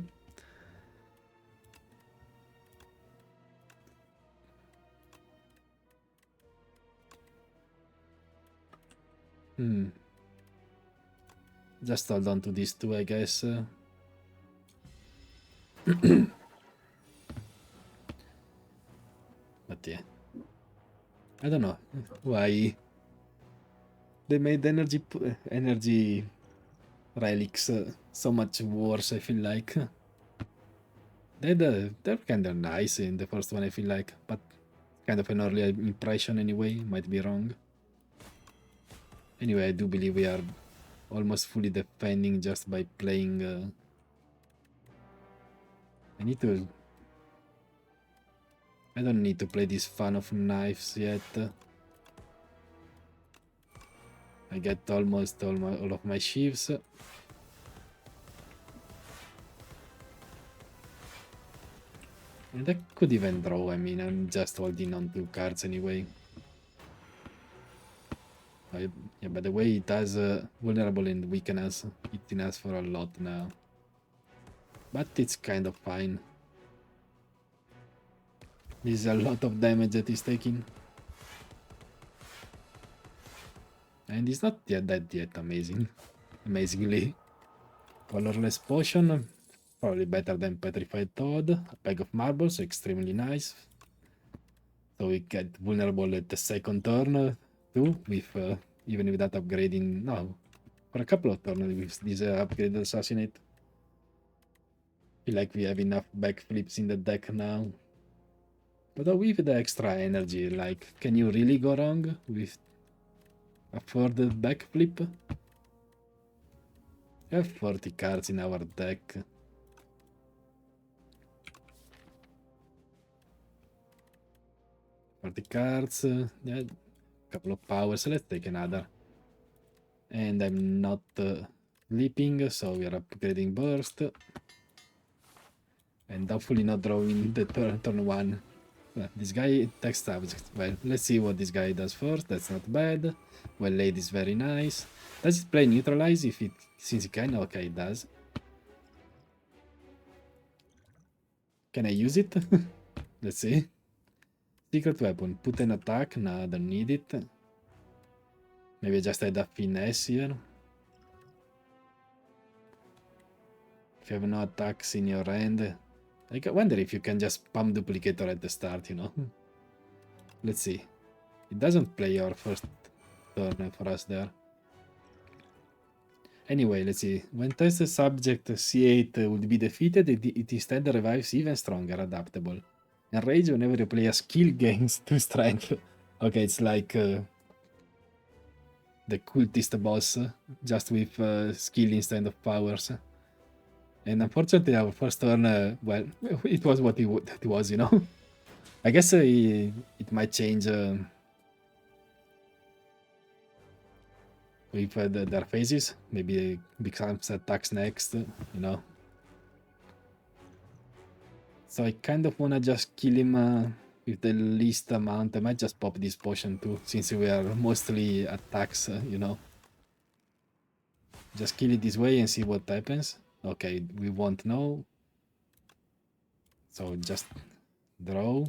Just hold on to these two, I guess. But yeah. I don't know why they made energy relics so much worse, I feel like. They're kind of nice in the first one, I feel like, but kind of an early impression anyway, might be wrong. Anyway, I do believe we are almost fully defending just by playing... I don't need to play this Fan of Knives yet. I get almost all of my sheaves. And I could even draw, I mean, I'm just holding on 2 cards anyway. Yeah, by the way, it has vulnerable and weakness. It has for a lot now. But it's kind of fine. This is a lot of damage that he's taking. And it's not yet that yet amazingly. Colorless potion, probably better than petrified toad. A bag of marbles, extremely nice. So we get vulnerable at the second turn too, with even without upgrading. No, for a couple of turns with this upgraded assassinate. Feel like we have enough backflips in the deck now. But with the extra energy, like, can you really go wrong with a further backflip? We have 40 cards in our deck. The cards, yeah, couple of powers, so let's take another. And I'm not leaping, so we are upgrading burst. And hopefully not drawing the turn 1. This guy text subject. Well, let's see what this guy does first. That's not bad. Well laid is very nice. Does it play neutralize if it, since it can? Okay, it does. Can I use it? Let's see. Secret weapon. Put an attack. No, I don't need it. Maybe I just add a finesse here. If you have no attacks in your hand. I wonder if you can just spam duplicator at the start, you know. Let's see. It doesn't play your first turn for us there. Anyway, let's see. When tested subject C8 would be defeated, it instead revives even stronger, adaptable. Enrage whenever you play a skill gains 2 strength. Okay, it's like the cultist boss, just with skill instead of powers. And unfortunately, our first turn, well, it was what it was, you know. I guess it might change with their phases. Maybe it becomes attacks next, you know. So I kind of want to just kill him with the least amount. I might just pop this potion too, since we are mostly attacks, you know. Just kill it this way and see what happens. Okay, we won't know. So just draw,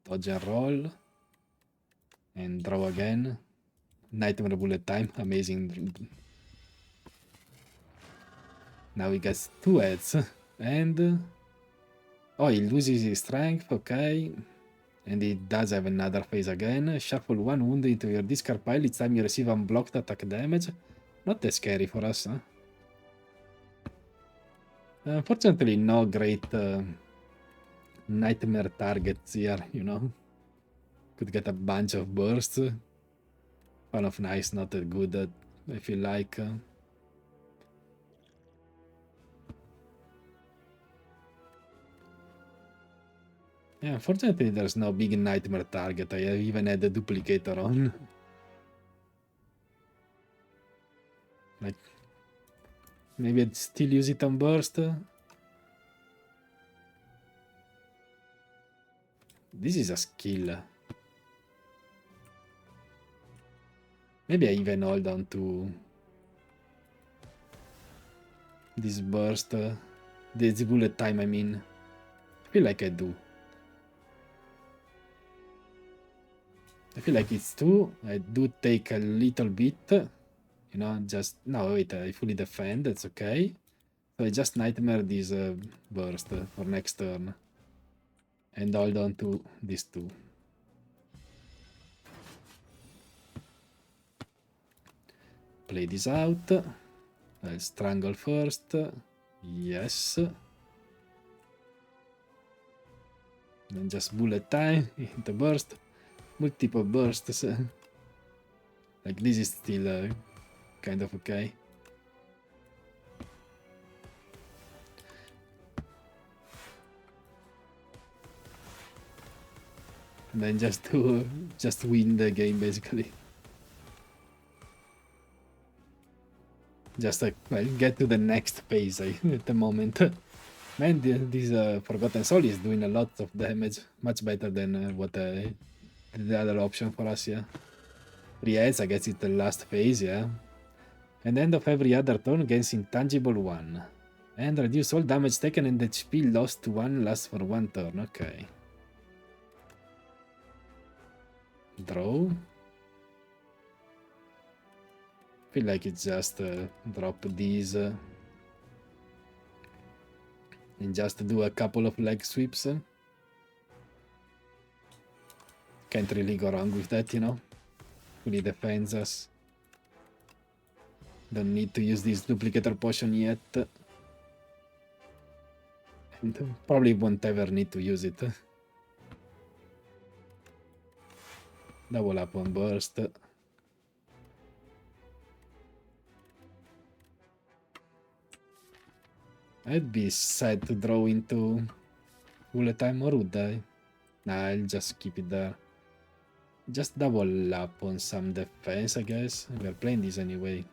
dodge and roll, and draw again. Nightmare bullet time, amazing. Now he gets 2 heads, and oh, he loses his strength, okay. And he does have another phase again. Shuffle 1 wound into your discard pile each time you receive unblocked attack damage. Not that scary for us, huh? Unfortunately, no great nightmare targets here, you know. Could get a bunch of bursts. Fan of Nice, not that good, I feel like. Yeah, unfortunately, there's no big nightmare target. I even had a duplicator on. Like, maybe I'd still use it on burst. This is a skill. Maybe I even hold on to this burst. This bullet time, I mean. I feel like I do. I feel like it's two. I do take a little bit. You know, just... No, wait, I fully defend. That's okay. So I just nightmare this burst for next turn. And hold on to these two. Play this out. I'll strangle first. Yes. Then just bullet time into burst. Multiple bursts. Like this is still kind of okay. And then just to win the game basically. Just well, get to the next phase at the moment. Man, this Forgotten Soul is doing a lot of damage, much better than what the other option for us, yeah. 3 heads, I guess it's the last phase, yeah. And end of every other turn gains intangible 1. And reduce all damage taken and HP lost to 1 lasts for 1 turn, okay. Draw. Feel like it's just drop these and just do a couple of leg sweeps. Can't really go wrong with that, you know. Fully defends us. Don't need to use this duplicator potion yet. And probably won't ever need to use it. Double up on burst. I'd be sad to draw into bullet time, or would I? Nah, I'll just keep it there. Just double up on some defense, I guess. We're playing this anyway.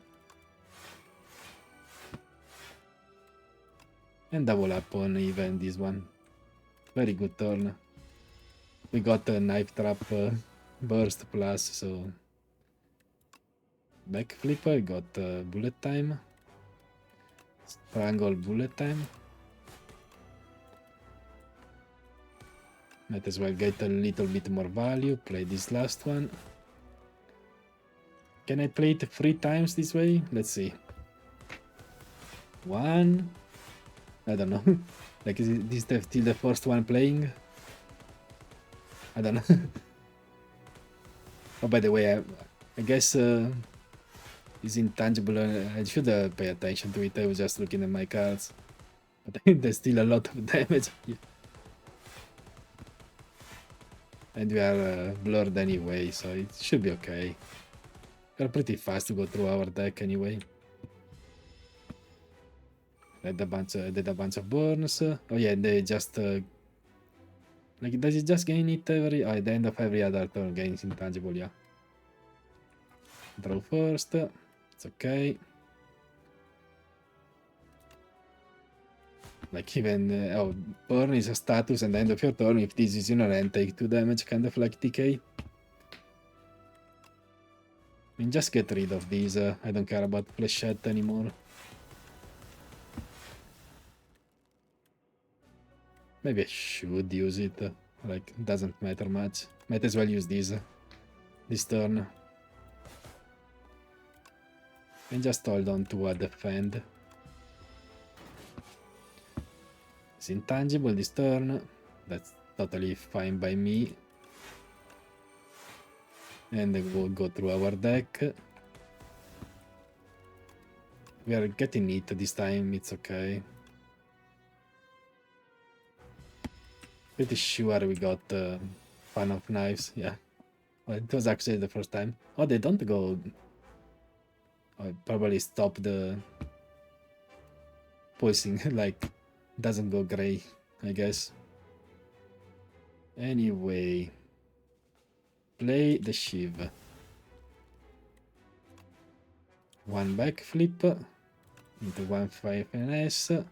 And double up on even this one. Very good turn. We got a knife trap burst plus, so... Backflip, I got bullet time. Strangle bullet time. Might as well get a little bit more value. Play this last one. Can I play it 3 times this way? Let's see. 1. I don't know. Like, is this still the first one playing? I don't know. Oh, by the way, I guess it's intangible. I should pay attention to it. I was just looking at my cards. But there's still a lot of damage. Yeah. And we are blurred anyway, so it should be okay. We're pretty fast to go through our deck anyway. Did a bunch of burns. Oh yeah, they just like, does it just gain it every... at the end of every other turn gains intangible, yeah. Draw first. It's okay. Like, even oh, burn is a status, and the end of your turn, if this is inherent, take 2 damage, kind of like TK. I mean, just get rid of these. I don't care about flechette anymore. Maybe I should use it. Like, doesn't matter much. Might as well use this turn. And just hold on to a defend. It's intangible this turn. That's totally fine by me. And then we'll go through our deck. We are getting it this time, it's okay. Pretty sure we got Fan of Knives, yeah. Well, it was actually the first time. Oh, they don't go... I probably stop the pulsing, like, doesn't go gray, I guess. Anyway, play the Shiv. 1 backflip into 1 5NS.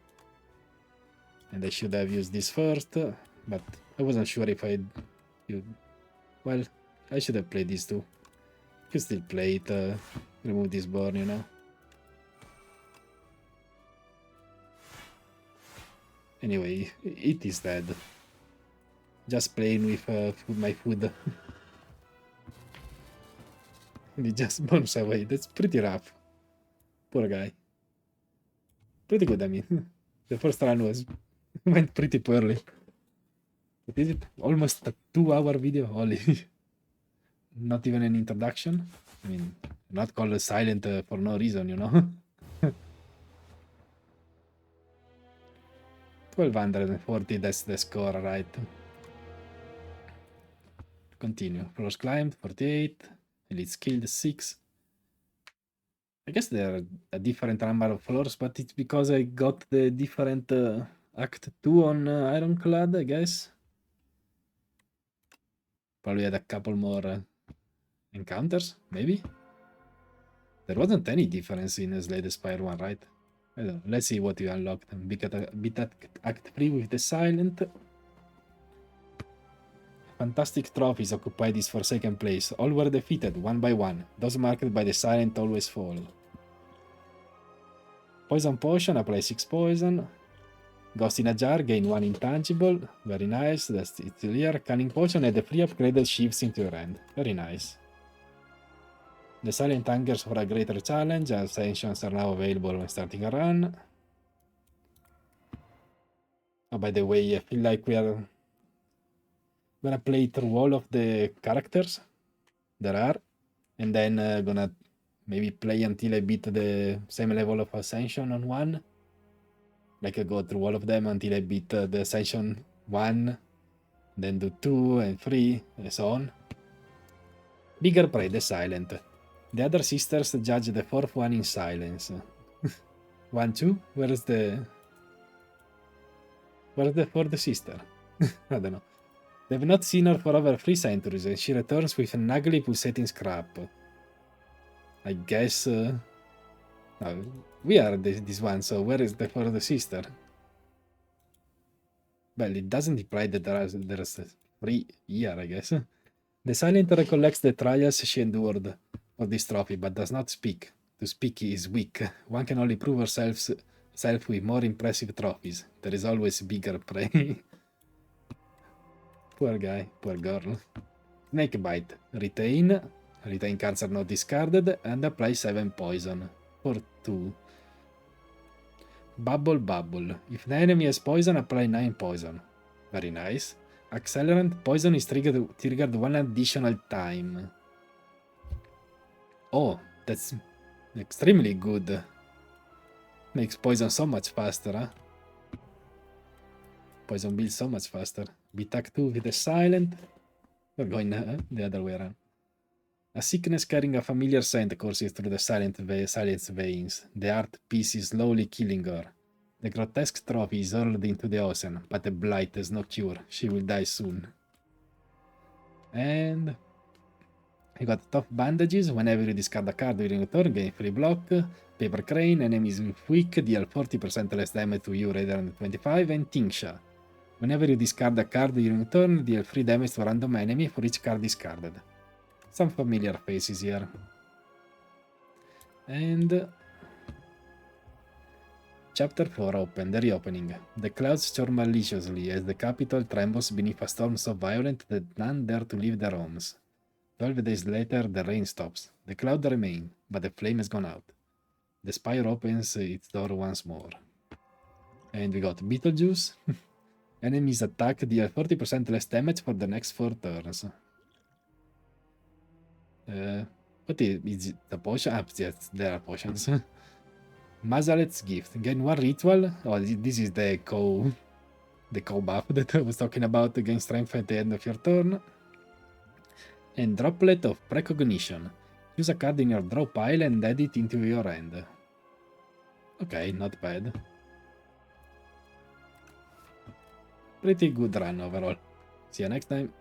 And I should have used this first, but I wasn't sure if I Well, I should have played these two. You can still play it, remove this burn, you know. Anyway, it is dead. Just playing with my food. And it just burns away. That's pretty rough. Poor guy. Pretty good, I mean. The first run went pretty poorly. But is it almost a 2-hour video? Only. Not even an introduction. I mean, not called silent for no reason, you know. 1240, that's the score, right? Continue. Floors climbed, 48. Elites killed, 6. I guess there are a different number of floors, but it's because I got the different Act 2 on Ironclad, I guess. Probably had a couple more encounters, maybe? There wasn't any difference in Slay the Spire 1, right? I don't know. Let's see what you unlocked. Beat Act 3 with the Silent. Fantastic trophies occupy this forsaken place. All were defeated, one by one. Those marked by the Silent always fall. Poison Potion, apply 6 poison. Ghost in a Jar, gain 1 intangible. Very nice, that's it here. Cunning Potion, add the free upgraded sheaves into your hand. Very nice. The Silent hungers for a greater challenge. Ascensions are now available when starting a run. Oh, by the way, I feel like we're gonna play through all of the characters there are, and then gonna maybe play until I beat the same level of Ascension on 1. Like I go through all of them until I beat the Ascension 1, then do 2 and 3, and so on. Bigger Prey, the Silent. The other sisters judge the fourth one in silence. 1, 2? Where's the fourth sister? I don't know. They've not seen her for over 3 centuries, and she returns with an ugly pulsating scrap. I guess... no, we are this one, so where is the fourth sister? Well, it doesn't imply that there's 3 here, I guess. The Silent recollects the trials she endured for this trophy, but does not speak. To speak is weak. One can only prove herself with more impressive trophies. There is always bigger prey. Poor guy, poor girl. Snake Bite. Retain. Retain cards are not discarded, and apply 7 poison. For 2. Bubble. If the enemy has poison, apply 9 poison. Very nice. Accelerant. Poison is triggered 1 additional time. Oh, that's extremely good. Makes poison so much faster, huh? Poison builds so much faster. Beat Act 2 with the Silent. We're going the other way around. A sickness carrying a familiar scent courses through the Silent's veins. The art piece is slowly killing her. The grotesque trophy is hurled into the ocean, but the blight has no cure. She will die soon. And... you got tough bandages. Whenever you discard a card during a turn, gain free block. Paper Crane, enemies with weak deal 40% less damage to you rather than 25. And Tingsha. Whenever you discard a card during a turn, deal 3 damage to a random enemy for each card discarded. Some familiar faces here. And... Chapter 4 open, the reopening. The clouds storm maliciously as the capital trembles beneath a storm so violent that none dare to leave their homes. 12 days later, the rain stops. The clouds remain, but the flame has gone out. The Spire opens its door once more. And we got Beetlejuice. Enemies attack deal 40% less damage for the next 4 turns. What is it? The potion? Ah, yes, there are potions. Mazalet's Gift. Gain 1 ritual. Oh, this is the co buff that I was talking about. Gain strength at the end of your turn. And Droplet of Precognition. Use a card in your draw pile and add it into your hand. Okay, not bad. Pretty good run overall. See you next time.